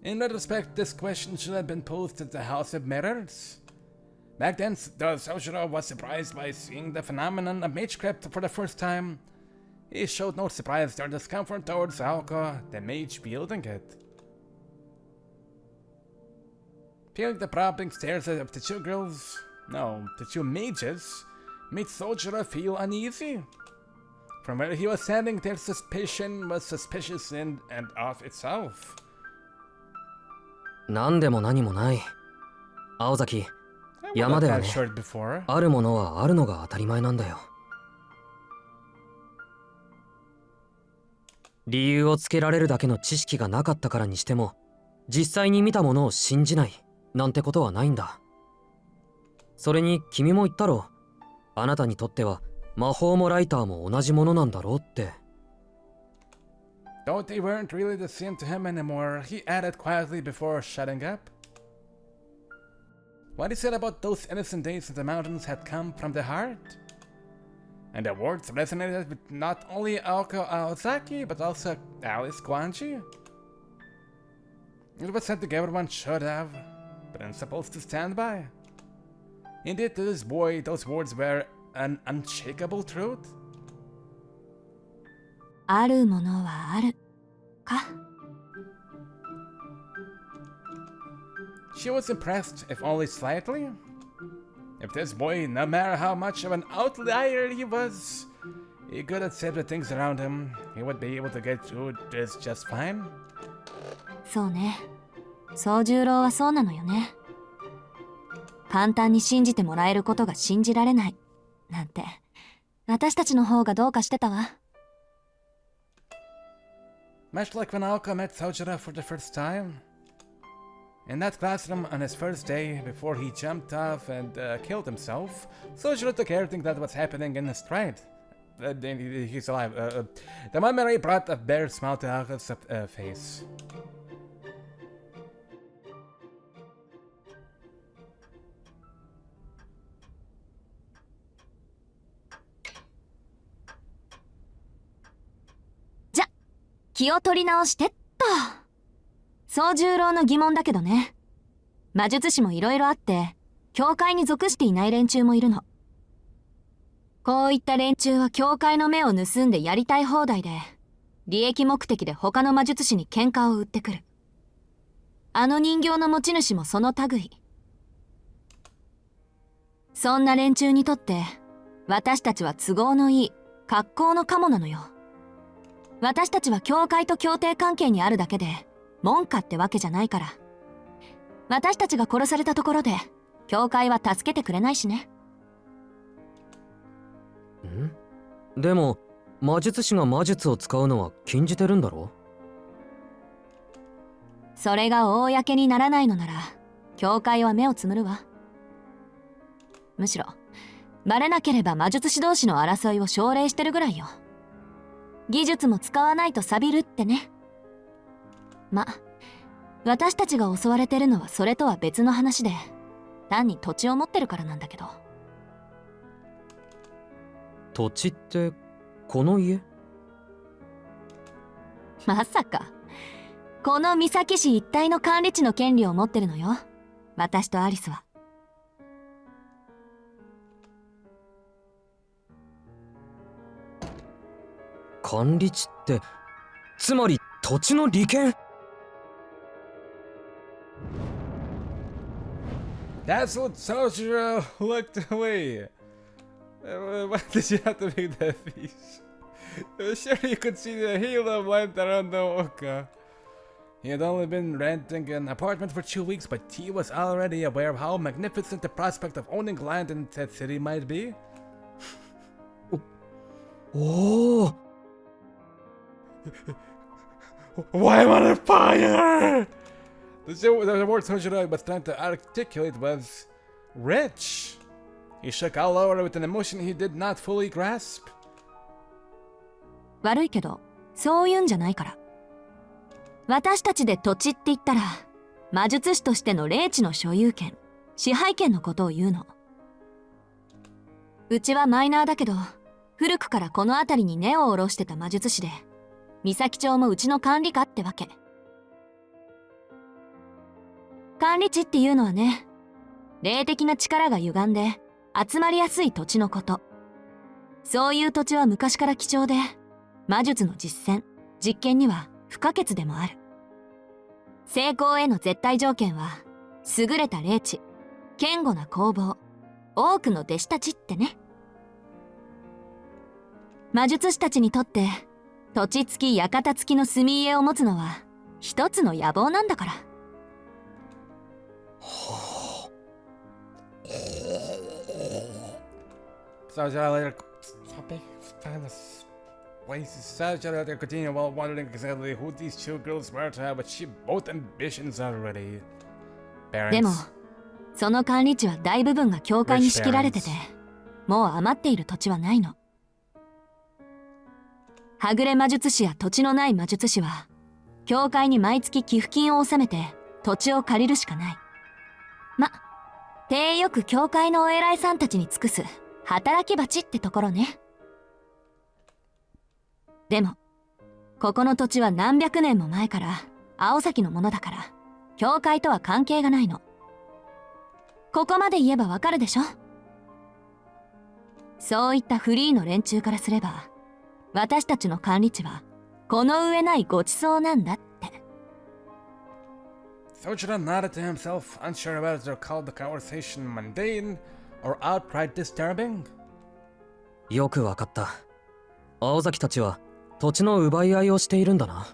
Speaker 1: In retrospect, this question should have been posed to the House of Mirrors. Back then, though Soujuurou was surprised by seeing the phenomenon of magecraft for the first time, he showed no surprise or discomfort towards Aoko, the mage wielding it. Feeling the probing stares of the two girls, no, the two mages, made Soujuurou feel uneasy. From where he was standing, their suspicion was suspicious in and of itself.
Speaker 2: 何でも何もない。青崎、山ではね、あるものはあるのが当たり前なんだよ。理由をつけられるだけの知識がなかったからにしても、実際に見たものを信じないなんてことはないんだ。それに君も言ったろ。あなたにとっては魔法もライターも同じものなんだろうって。
Speaker 1: Though they weren't really the same to him anymore, he added quietly before shutting up. What he said about those innocent days in the mountains had come from the heart. And the words resonated with not only Aoko Aozaki, but also Alice Kuonji. It was something everyone should have, but I'm supposed to stand by. Indeed, to this boy, those words were an unshakable truth.
Speaker 3: あるものはあるか。
Speaker 1: She was impressed, if only slightly. If this boy, no matter how much of an outlier he was, he could accept the things around him, he would be able to get through this just fine.
Speaker 3: そうね。宗十郎はそうなのよね。簡単に信じてもらえることが信じられないなんて私たちの方がどうかしてたわ。
Speaker 1: Much like when Aoko met Soujuro for the first time. In that classroom on his first day, before he jumped off and killed himself, Soujuro took everything that was happening in his stride. He's alive. The memory brought a bare smile to Aoko's face.
Speaker 3: Ja, 気を取り直してっと。宗十郎の疑問だけどね。魔術師もいろいろあって、教会に属していない連中もいるの。こういった連中は教会の目を盗んでやりたい放題で、利益目的で他の魔術師に喧嘩を売ってくる。あの人形の持ち主もその類。そんな連中にとって、私たちは都合のいい格好のカモなのよ。私たちは教会と協定関係にあるだけで、門下ってわけじゃないから。私たちが殺されたところで、教会は助けてくれないしね。
Speaker 2: でも魔術師が魔術を使うのは禁じてるんだろ？
Speaker 3: それが公にならないのなら、教会は目をつむるわ。むしろバレなければ魔術師同士の争いを奨励してるぐらいよ。技術も使わないと錆びるってね。ま、私たちが襲われてるのはそれとは別の話で、単に土地を持ってるからなんだけど。
Speaker 2: 土地ってこの家？
Speaker 3: まさか。この三崎市一帯の管理地の権利を持ってるのよ。私とアリスは。
Speaker 2: 管理地ってつまり土地の利権
Speaker 1: ？That's what Soujuro looked away. Why did you have to make that face? Sure, you could see the halo of light around the Oka. He had only been renting an apartment for 2 weeks, but he was already aware of how magnificent the prospect of owning land in that city might be.
Speaker 2: Oh!
Speaker 1: Why am I on fire? The word Soujuro was trying to articulate was rich. He shook all over with an emotion he did not fully grasp.
Speaker 3: 悪いけど、そういうんじゃないから。私たちで土地って言ったら、魔術師としての霊地の所有権、支配権のことを言うの。うちはマイナーだけど、古くからこの辺りに根を下ろしてた魔術師で、三崎町もうちの管理下ってわけ。管理地っていうのはね、霊的な力が歪んで集まりやすい土地のこと。そういう土地は昔から貴重で、魔術の実践、実験には不可欠でもある。成功への絶対条件は、優れた霊地、堅固な工房、多くの弟子たちってね。魔術師たちにとって、土地付き館付きの住み家を持つのは、一つの野望なんだから。
Speaker 1: Soujuro later continued while wondering exactly who these two girls were to have achieved both ambitions already.
Speaker 3: でも、その管理地は大部分が教会に仕切られてて、もう余っている土地はないの。はぐれ魔術師や土地のない魔術師は、教会に毎月寄付金を納めて土地を借りるしかない。ま、手よく教会のお偉いさんたちに尽くす働き蜂ってところね。でも、ここの土地は何百年も前から青崎のものだから、教会とは関係がないの。ここまで言えばわかるでしょ？そういったフリーの連中からすれば、私たちの管理地はこの上ないごちそうなんだって。
Speaker 1: Soujuro nodded to himself, unsure whether to call the conversation mundane or outright disturbing.
Speaker 2: よくわかった。青崎たちは土地の奪い合いをしているんだな。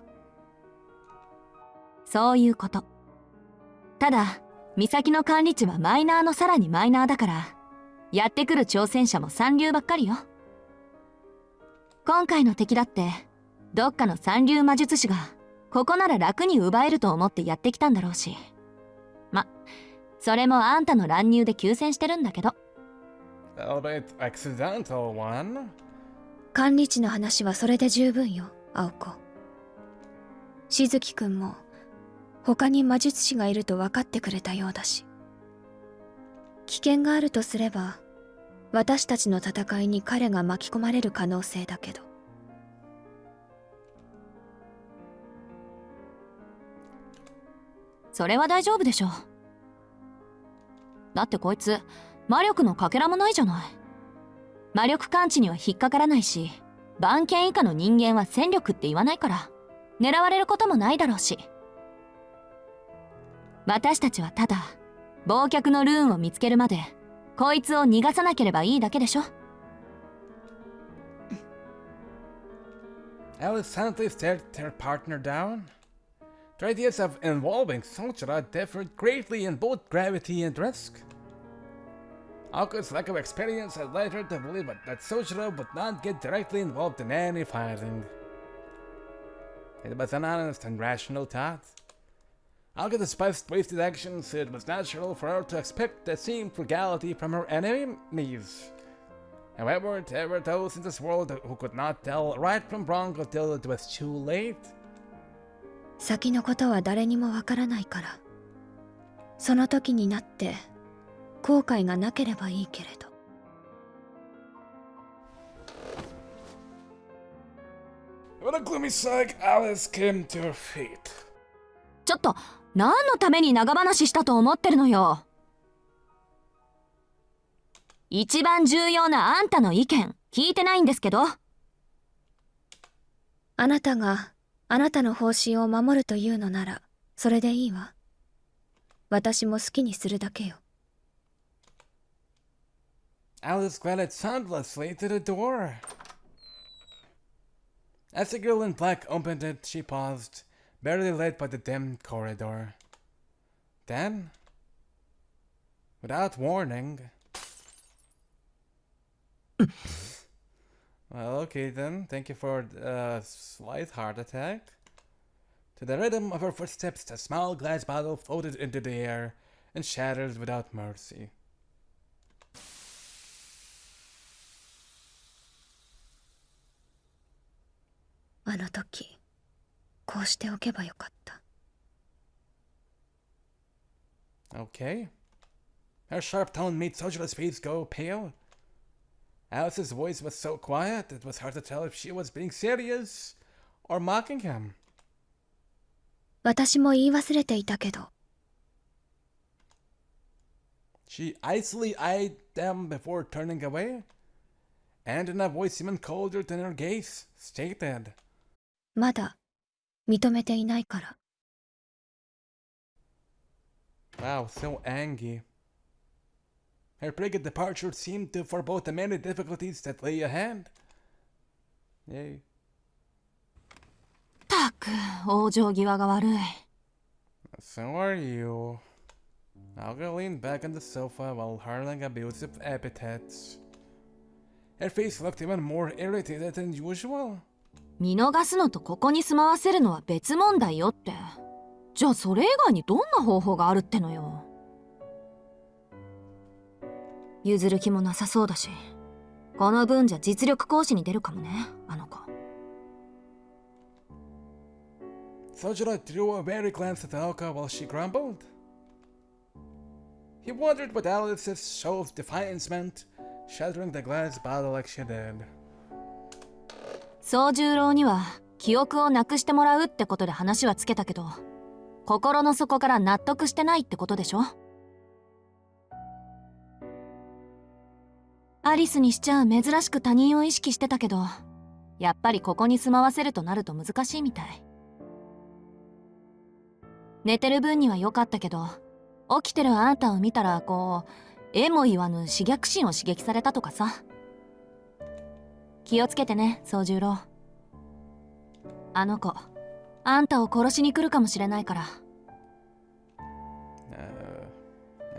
Speaker 3: そういうこと。ただ、岬の管理地はマイナーのさらにマイナーだから、やってくる挑戦者も三流ばっかりよ。今回の敵だってどっかの三流魔術師がここなら楽に奪えると思ってやってきたんだろうし、それもあんたの乱入で休戦してるんだけど。
Speaker 1: Albeit accidental one.
Speaker 4: 管理地の話はそれで十分よ、青子。しずきくんも他に魔術師がいると分かってくれたようだし、危険があるとすれば私たちの戦いに彼が巻き込まれる可能性だけど。
Speaker 3: それは大丈夫でしょ。だってこいつ魔力のかけらもないじゃない。魔力感知には引っかからないし、番犬以下の人間は戦力って言わないから狙われることもないだろうし。私たちはただ忘却のルーンを見つけるまでこいつを逃がさなければいいだけでしょ。
Speaker 1: Alice silently stared her partner down. The ideas of involving Soujuurou differed greatly in both gravity and risk. Aoko's lack of experience had led her to believe that Soujuurou would not get directly involved in any fighting. It was an honest and rational thought. Aoko despised wasted actions, so it was natural for her to expect the same frugality from her enemies. However, there were those in this world who could not tell right from wrong until it was too late.
Speaker 4: 先のことは誰にもわからないから、その時になって後悔がなければいいけれど。
Speaker 1: With a gloomy sigh, Alice came to her feet.
Speaker 3: ちょっと何のために長話したと思ってるのよ。一番重要なあんたの意見聞いてないんですけど。
Speaker 4: あなたがあなたの方針を守るというのならそれでいいわ。私も好きにするだけよ。
Speaker 1: Alice glided soundlessly to the door. As the girl in black opened it, she paused, barely lit by the dim corridor. Then, without warning... Well, okay then. Thank you for the slight heart attack. To the rhythm of her footsteps, the small glass bottle floated into the air and shattered without mercy.
Speaker 4: あの時こうしておけばよかった。
Speaker 1: Okay. Her sharp tone made Soujuurou's face go pale. Alice's voice was so quiet, it was hard to tell if she was being serious or mocking him.
Speaker 4: 私も言い忘れていたけど。
Speaker 1: She icily eyed them before turning away, and in a voice even colder than her gaze, stated,
Speaker 4: まだ認めていないから。
Speaker 1: Wow, so angry. Her frigid departure seemed to forebode the many difficulties that lay ahead. Yay.
Speaker 3: たく、往生際が悪い。
Speaker 1: So are you. Aoko leaned back on the sofa while hurling abusive epithets. Her face looked even more irritated than usual.
Speaker 3: 見逃すのとここに住まわせるのは別問題よって。じゃあそれ以外にどんな方法があるってのよ。譲る気もなさそうだし、この分じゃ実力行使に出るかもね、あの子。
Speaker 1: Soujuurou threw a wary glance at Aoko while she grumbled. He wondered what Alice's show of defiance meant, shattering the glass bottle like she did.
Speaker 3: 宗十郎には記憶をなくしてもらうってことで話はつけたけど、心の底から納得してないってことでしょ。アリスにしちゃ珍しく他人を意識してたけど、やっぱりここに住まわせるとなると難しいみたい。寝てる分には良かったけど、起きてるあんたを見たらこうえも言わぬ刺激心を刺激されたとかさ。気をつけてね、宗十郎。あの子あんたを殺しに来るかもしれないから。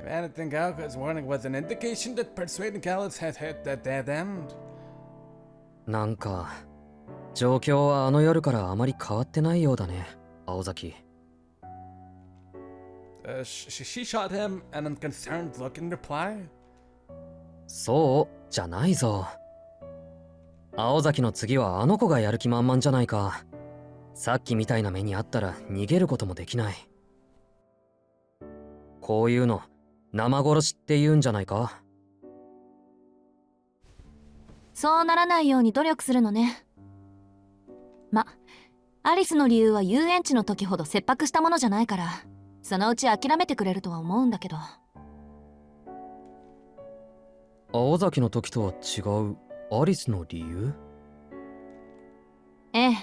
Speaker 1: If anything, Aoko's warning was an indication that persuading Alice had hit a dead end.
Speaker 2: なんか状況はあの夜からあまり変わってないようだね、青崎。
Speaker 1: She shot him an unconcerned look in reply.
Speaker 2: そうじゃないぞ。青崎の次はあの子がやる気満々じゃないか。さっきみたいな目にあったら逃げることもできない。こういうの生殺しって言うんじゃないか。
Speaker 3: そうならないように努力するのね。アリスの理由は遊園地の時ほど切迫したものじゃないから、そのうち諦めてくれるとは思うんだけど。
Speaker 2: 青崎の時とは違うアリスの理由？
Speaker 3: ええ。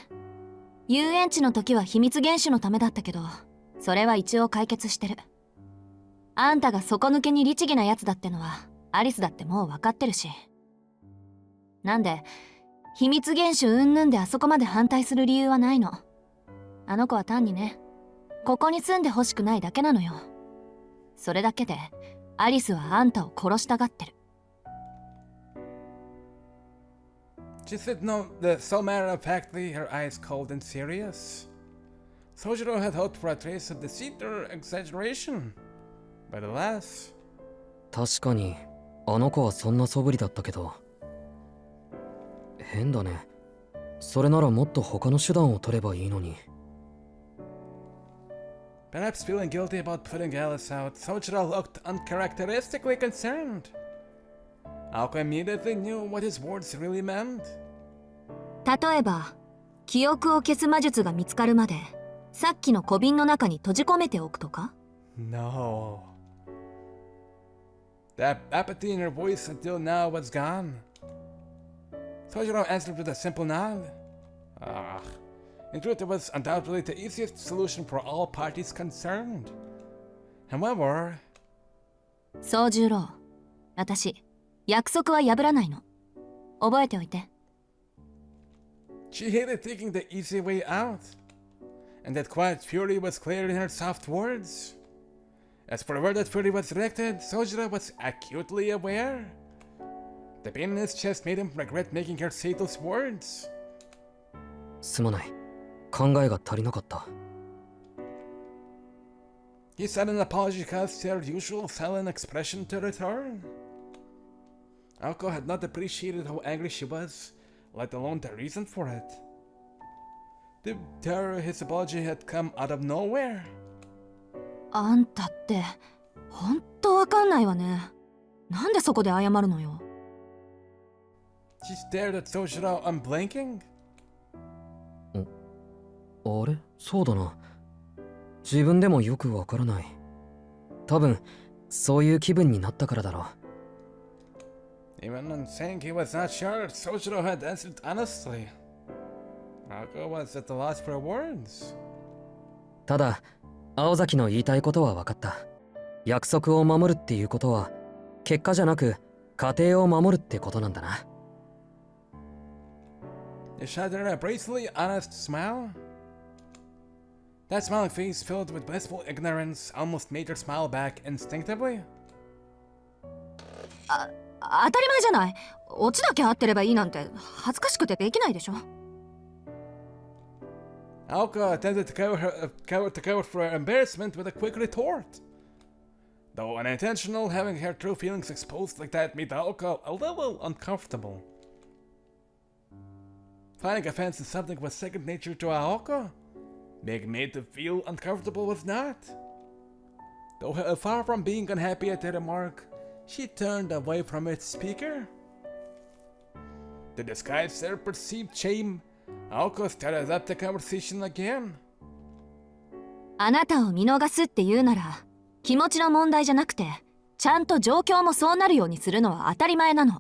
Speaker 3: 遊園地の時は秘密厳守のためだったけど、それは一応解決してる。あんたが底抜けに律儀なやつだってのはアリスだってもう分かってるし。なんで秘密厳守云々であそこまで反対する理由はないの。あの子は単にね、ここに住んでほしくないだけなのよ。それだけでアリスはあんたを殺したがってる。
Speaker 1: She said no, so matter-of-factly, her eyes cold and serious. Sojiro had hoped for a trace of deceit or exaggeration, but alas.
Speaker 2: 確かにあの子はそんな素振りだったけど、変だね。それならもっと他の手段を取ればいいのに。
Speaker 1: Perhaps feeling guilty about putting Alice out, Sojiro looked uncharacteristically concerned. Aoko immediately knew what his words really meant.
Speaker 3: 例えば、記憶を消す魔術が見つかるまで、さっきの小瓶の中に閉じ込めておくとか？
Speaker 1: No. The apathy in her voice until now was gone. Sojiro answered with a simple nod. In truth, it was undoubtedly the easiest solution for all parties concerned. However,
Speaker 3: 宗十郎、私、約束は破らないの。覚えておいて。
Speaker 1: she hated taking the easy way out, and that quiet fury was clear in her soft words. As for where that fury was directed, Sojiro was acutely aware. The pain in his chest made him regret making her say those words.
Speaker 2: すまない。考えが足りなかった。
Speaker 1: He said an apology caused their usual sullen expression to return. Aoko had not appreciated how angry she was, let alone the reason for it. The terror his apology had come out of nowhere.
Speaker 3: あんたって、ほんとわかんないわね。なんでそこで謝るのよ。
Speaker 1: She stared at Sojiro unblinking.
Speaker 2: あれ？そうだな。自分でもよくわからない。多分、そういう気分になったからだろう。
Speaker 1: Even on saying he was not sure, Sojiro had answered honestly. Aoko was at a loss for words.
Speaker 2: ただ、青崎の言いたいことは分かった。約束を守るっていうことは、結果じゃなく、家庭を守るってことなんだな。
Speaker 1: He shot her a bracely honest smile. That smiling face, filled with blissful ignorance, almost made her smile back instinctively.
Speaker 3: 当たり前じゃない。オチだけ合ってればいいなんて恥ずかしくてできないでしょ。
Speaker 1: Aoko attempted to cover for her embarrassment with a quick retort. Though unintentional, having her true feelings exposed like that made Aoko a little uncomfortable. Finding offense in something was second nature to Aoko. Being made to feel uncomfortable was not. Though far from being unhappy at the remark, she turned away from its speaker. To disguise their perceived shame, Aoko started up the conversation again.
Speaker 3: あなたを見逃すって言うなら、気持ちの問題じゃなくて、ちゃんと状況もそうなるようにするのは当たり前なの。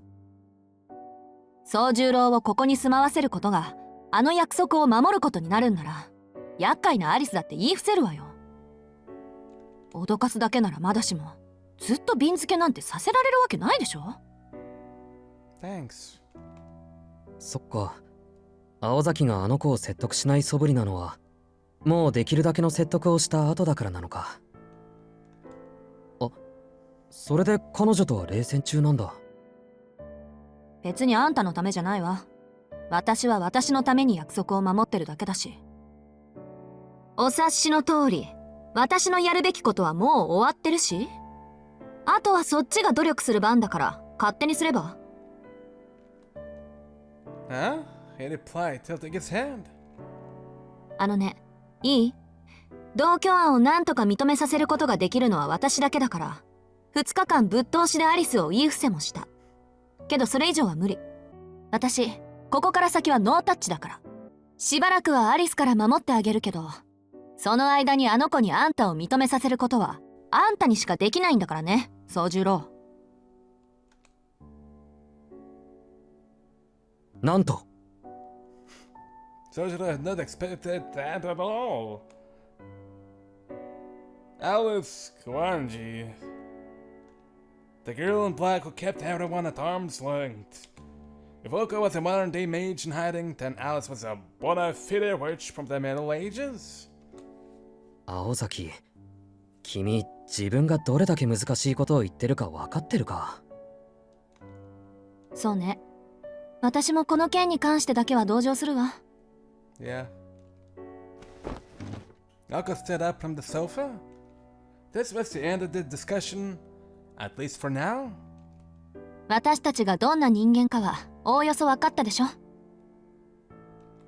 Speaker 3: 宗十郎をここに住まわせることが、あの約束を守ることになるんなら、厄介なアリスだって言い伏せるわよ。脅かすだけならまだしも、ずっと瓶漬けなんてさせられるわけないでしょ。
Speaker 1: Thanks.
Speaker 2: そっか。青崎があの子を説得しない素振りなのは、もうできるだけの説得をした後だからなのか。あ、それで彼女とは冷戦中なんだ。
Speaker 3: 別にあんたのためじゃないわ。私は私のために約束を守ってるだけだし。お察しの通り、私のやるべきことはもう終わってるし、あとはそっちが努力する番だから勝手にすれば。
Speaker 1: Huh? He replied, tilting his hand.
Speaker 3: あのね、いい？同居案を何とか認めさせることができるのは私だけだから、2日間ぶっ通しでアリスを言い伏せもした。けどそれ以上は無理。私、ここから先はノータッチだから。しばらくはアリスから守ってあげるけど、その間にあの子にあんたを認めさせることは、あんたにしかできないんだからね、宗十郎。
Speaker 2: なんと
Speaker 1: Soujuro had not expected that at all. Alice Kuonji, the girl in black who kept everyone at arm's length. If Aoko was a modern-day mage in hiding, then Alice was a bona fide witch from the Middle Ages.
Speaker 2: 青崎、君自分がどれだけ難しいことを言ってるか分かってるか？
Speaker 3: そうね。私もこの件に関してだけは同情するわ。
Speaker 1: Yeah. Aoko stood up from the sofa. This was the end of the discussion, at least for now.
Speaker 3: 私たちがどんな人間かはおおよそ分かったでしょ。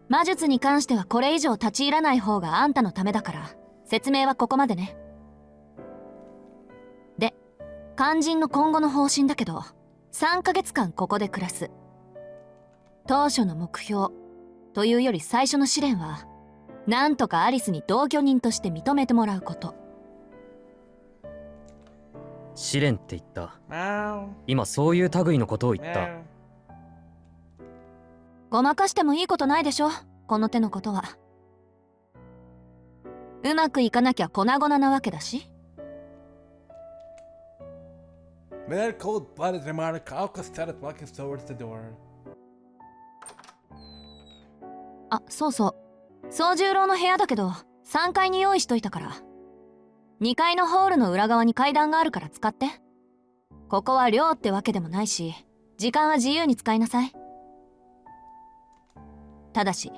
Speaker 3: 魔術に関してはこれ以上立ち入らない方があんたのためだから、説明はここまでね。で、肝心の今後の方針だけど、3ヶ月間ここで暮らす。当初の目標というより最初の試練は、なんとかアリスに同居人として認めてもらうこと。
Speaker 2: 試練って言った。
Speaker 1: Meow.
Speaker 2: 今そういう類のことを言った。
Speaker 1: Meow.
Speaker 3: ごまかしてもいいことないでしょ、この手のことは。うまくいかなきゃ粉々なわけだし。
Speaker 1: With that cold-blooded remark, Aoko started walking towards the door.
Speaker 3: あ、そうそう。宗十郎の部屋だけど、3階に用意しといたから。2階のホールの裏側に階段があるから使って。ここは寮ってわけでもないし、時間は自由に使いなさい。ただし、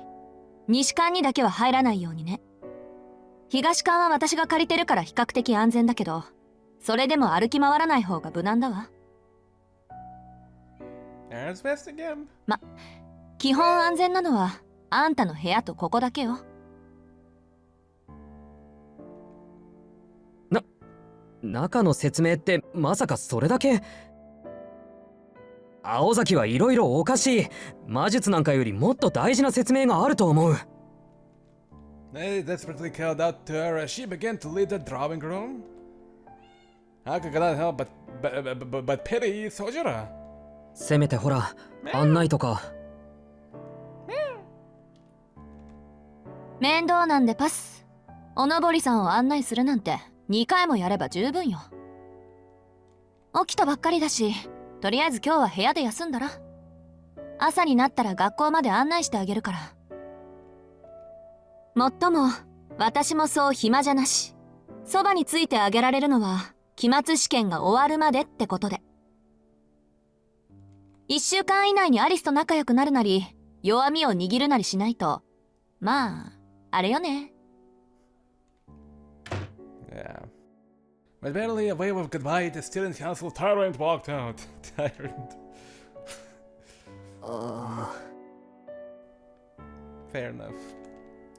Speaker 3: 西館にだけは入らないようにね。東館は私が借りてるから比較的安全だけど、それでも歩き回らない方が無難だわ。
Speaker 1: There's best again.
Speaker 3: 基本安全なのは、あんたの部屋とここだけよ。
Speaker 2: 中の説明ってまさかそれだけ？青崎はいろいろおかしい。魔術なんかよりもっと大事な説明があると思う。
Speaker 1: They desperately called out to her as she began to leave the drawing room. Aoko could not help but pity Soujuro.
Speaker 2: せめてほら、案内とか。
Speaker 3: 面倒なんでパス。おのぼりさんを案内するなんて2回もやれば十分よ。起きたばっかりだし、とりあえず今日は部屋で休んだら。朝になったら学校まで案内してあげるから。もっとも、私もそう暇じゃなし。そばについてあげられるのは、期末試験が終わるまでってことで。1週間以内にアリスと仲良くなるなり、弱みを握るなりしないと、まあ、あれよね。
Speaker 1: Yeah. With barely a wave of goodbye, the student council tyrant walked out. Tyrant. Fair enough.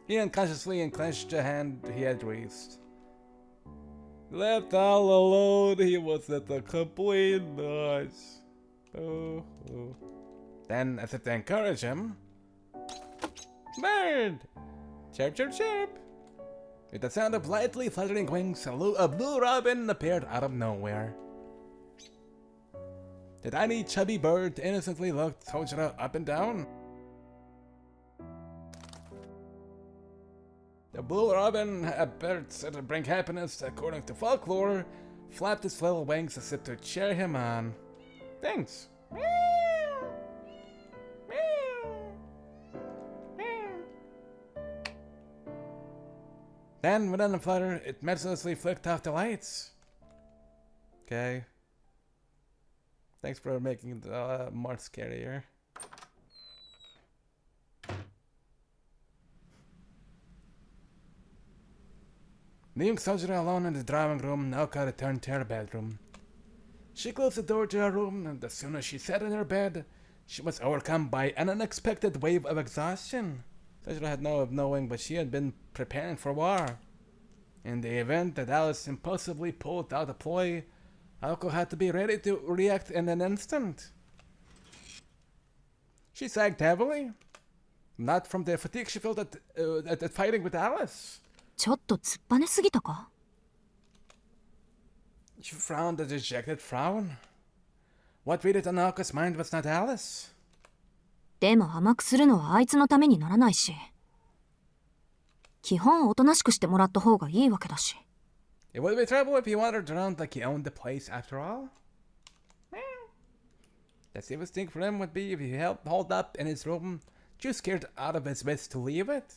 Speaker 1: He unconsciously unclenched the hand he had raised. Left all alone, he was at a complete loss. Oh. Then, as if to encourage him, bird! Chirp, chirp, chirp! With the sound of lightly fluttering wings, a blue robin appeared out of nowhere. The tiny, chubby bird innocently looked Soujuro up and down. The blue robin, a bird said to bring happiness according to folklore, flapped its little wings as if to cheer him on. Thanks. Meow. Meow. Meow. Then, within a flutter, it mercilessly flicked off the lights. Okay. Thanks for making it more scarier. Leaving Soujuurou alone in the drawing room, Aoko returned to her bedroom. She closed the door to her room, and as soon as she sat in her bed, she was overcome by an unexpected wave of exhaustion. Soujuurou had no way of knowing, but she had been preparing for war. In the event that Alice impulsively pulled out a ploy, Aoko had to be ready to react in an instant. She sagged heavily, not from the fatigue she felt at fighting with Alice.
Speaker 3: ちょっと突っぱねすぎたか？
Speaker 1: She frowned a dejected frown. What weighed on Aoko's mind was not Alice.
Speaker 3: でも甘くするのはあいつのためにならないし。基本おとなしくしてもらった方がいいわけだし。
Speaker 1: It would be trouble if he wandered around like he owned the place after all. The safest thing for him would be if he holed up in his room, too scared out of his wits to leave it.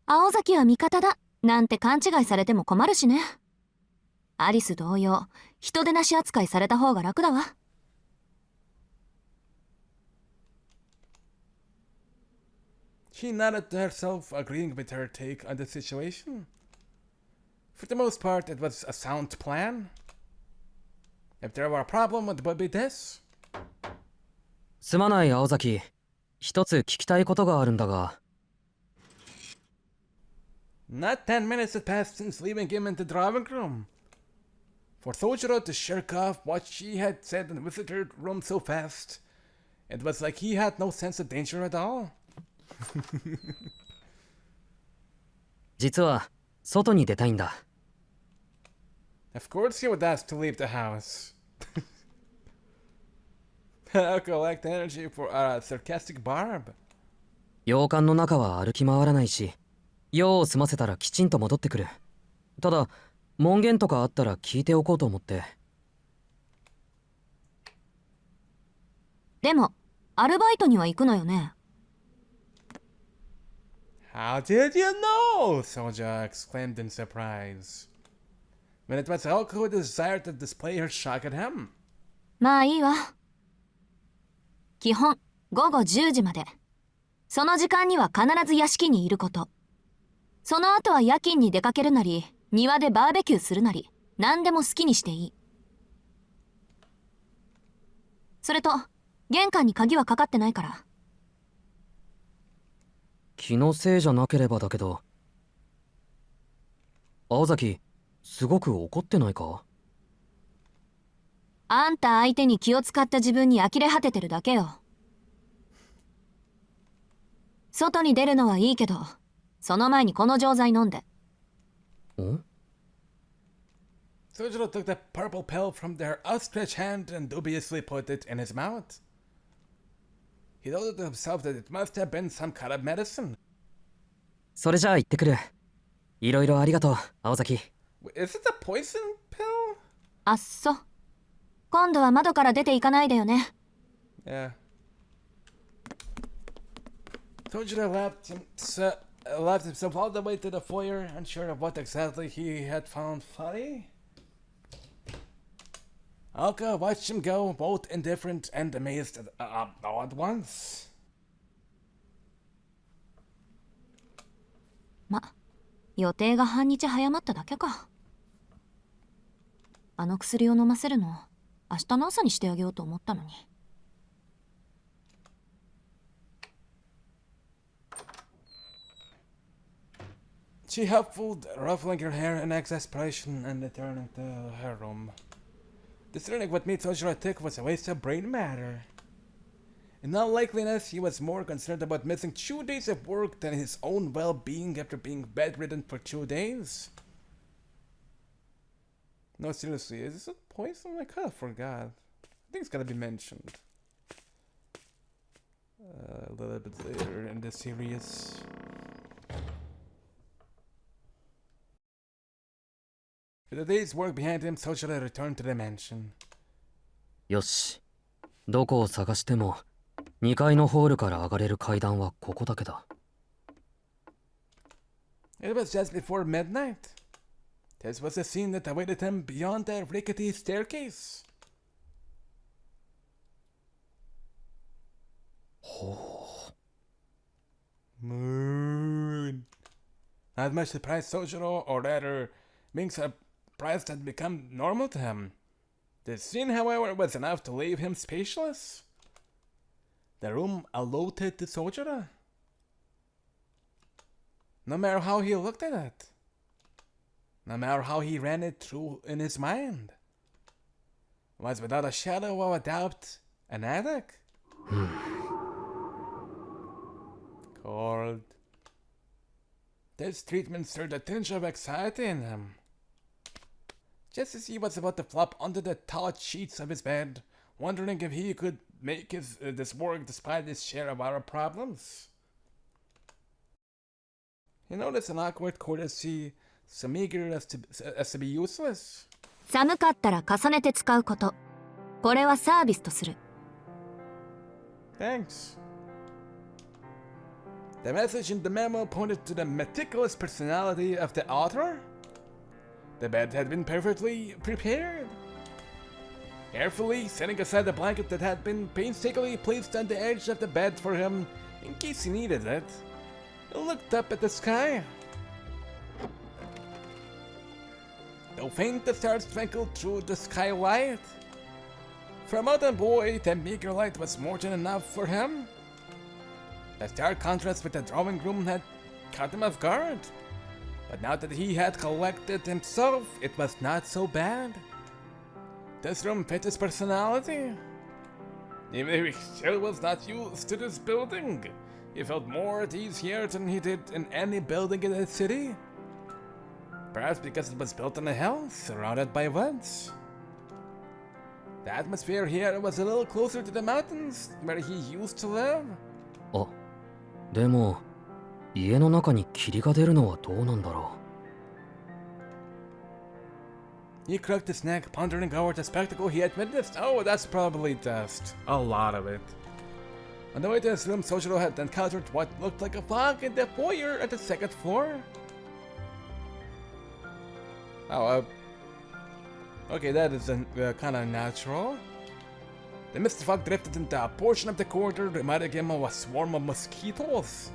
Speaker 3: 青崎は味方だなんて勘違いされても困るしね。アリス同様、人手なし扱いされた方が楽だわ。
Speaker 1: She nodded to herself, agreeing with her take on the situation. For the most part, it was a sound plan. If there were a problem, it would be this.
Speaker 2: すまない青崎、一つ聞きたいことがあるんだが。
Speaker 1: Not 10 minutes had passed since leaving him in the drawing room. For Soujuurou to shirk off what she had said and visit her room so fast, it was like he had no sense of danger at all.
Speaker 2: 実は外に出たいんだ。
Speaker 1: Of course he would ask to leave the house. Aoko lacked energy for a sarcastic barb.
Speaker 2: 洋館の中は歩き回らないし、用を済ませたらきちんと戻ってくる。ただ、門限とかあったら聞いておこうと思って。
Speaker 3: でも、アルバイトには行くのよね。
Speaker 1: How did you know? Soujuurou exclaimed in surprise. When it was Aoko who desired to display her shock at him.
Speaker 3: まあいいわ。基本、午後10時まで。その時間には必ず屋敷にいること。その後は夜勤に出かけるなり、庭でバーベキューするなり、何でも好きにしていい。それと、玄関に鍵はかかってないから。
Speaker 2: 気のせいじゃなければだけど。青崎、すごく怒ってないか？
Speaker 3: あんた相手に気を使った自分に呆れ果ててるだけよ。外に出るのはいいけど、その前にこの錠剤飲んで。
Speaker 2: ん？
Speaker 1: Soujuurou took the purple pill from their outstretched hand and dubiously put it in his mouth. He thought to himself that it must have been some kind of medicine.
Speaker 2: それじゃあ行ってくる。いろいろありがとう、青崎。
Speaker 1: Is it a poison pill?
Speaker 3: あっそ。今度は窓から出ていかないでよね。
Speaker 1: Yeah. Soujuurou left himself all the way to the foyer, unsure of what exactly he had found funny. Aoko watched him go, both indifferent and amazed all at once.
Speaker 3: ま、予定が半日早まっただけか。あの薬を飲ませるの、明日の朝にしてあげようと思ったのに。
Speaker 1: She huffled, ruffling her hair in exasperation and returning to her room. Discerning what made Soujuurou tick was a waste of brain matter. In all likeliness, he was more concerned about missing 2 days of work than his own well-being after being bedridden for 2 days. No, seriously, is this a poison? I kind of forgot. I think it's gotta be mentioned. A little bit later in the series. With a day's work behind him, Soujuurou returned to the mansion.
Speaker 2: よし。どこを探しても、2階のホールから上がれる階段はここだけだ。
Speaker 1: It was just before midnight. This was the scene that awaited him beyond the rickety staircase.
Speaker 2: ほう。
Speaker 1: Moon. Not much surprised Soujuurou, or rather, being surprised had become normal to him. The scene, however, was enough to leave him speechless. The room allotted to Soujuurou. No matter how he looked at it, no matter how he ran it through in his mind, was without a shadow of a doubt an attic. Cold. This treatment stirred a tinge of anxiety in him. Just as he was about to flop under the taut sheets of his bed, wondering if he could make this work despite his share of our problems, he noticed an awkward courtesy, so meager as to be useless.
Speaker 3: 寒かったら重ねて使うこと。これはサービスとする。
Speaker 1: Thanks. The message in the memo pointed to the meticulous personality of the author. The bed had been perfectly prepared. Carefully setting aside the blanket that had been painstakingly placed on the edge of the bed for him in case he needed it, he looked up at the sky. Though faint, the stars twinkled through the skylight. For a mountain boy, the meager light was more than enough for him. The stark contrast with the drawing room had caught him off guard. But now that he had collected himself, it was not so bad. This room fit his personality. Even if he still was not used to this building, he felt more at ease here than he did in any building in the city. Perhaps because it was built on a hill, surrounded by woods. The atmosphere here was a little closer to the mountains, where he used to live.
Speaker 2: あ、でも家の中に霧が出るのはどうなんだろう。
Speaker 1: He crooked his neck, pondering over the spectacle he had witnessed. Oh, that's probably dust. A lot of it. On the way to his room, Soujuurou had encountered what looked like a fog in the foyer at the second floor. Oh, okay, that is kind of natural. The mist fog drifted into a portion of the corridor, reminding him of a swarm of mosquitoes.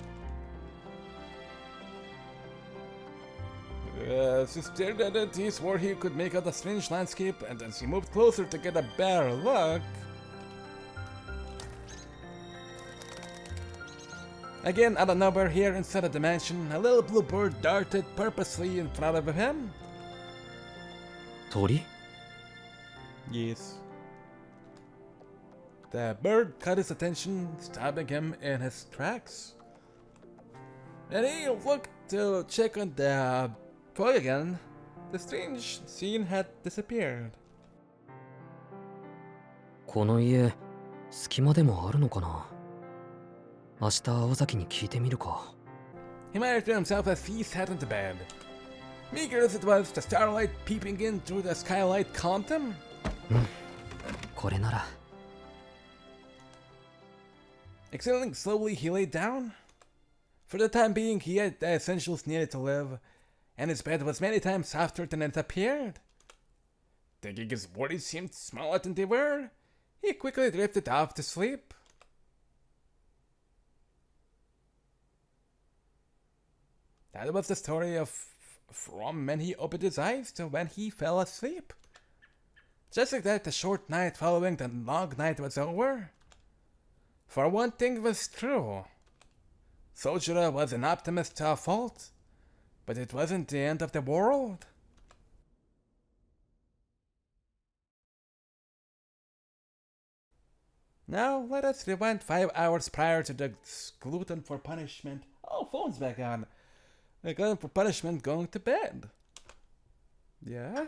Speaker 1: As he stared at it, he swore he could make out a strange landscape, and as he moved closer to get a better look... Again, out of nowhere here inside of the mansion, a little blue bird darted purposely in front of him.
Speaker 2: 鳥?
Speaker 1: Yes. The bird caught his attention, stopping him in his tracks. And he looked to check on the toy again. The strange scene had disappeared.
Speaker 2: この家、隙間でもあるのかな。明日青崎に聞いてみるか。
Speaker 1: He muttered to himself as he sat on the bed. Meager as it was, the starlight peeping in through the skylight calmed him.
Speaker 2: これなら。
Speaker 1: Exhaling slowly, he lay down. For the time being, he had the essentials needed to live, and his bed was many times softer than it appeared. Thinking his worries seemed smaller than they were, he quickly drifted off to sleep. That was the story of from when he opened his eyes to when he fell asleep. Just like that, the short night following the long night was over. For one thing was true. Soujuurou was an optimist to a fault, but it wasn't the end of the world. Now, let us rewind 5 hours prior to the glutton for punishment. Oh, phone's back on. The glutton for punishment going to bed. Yeah?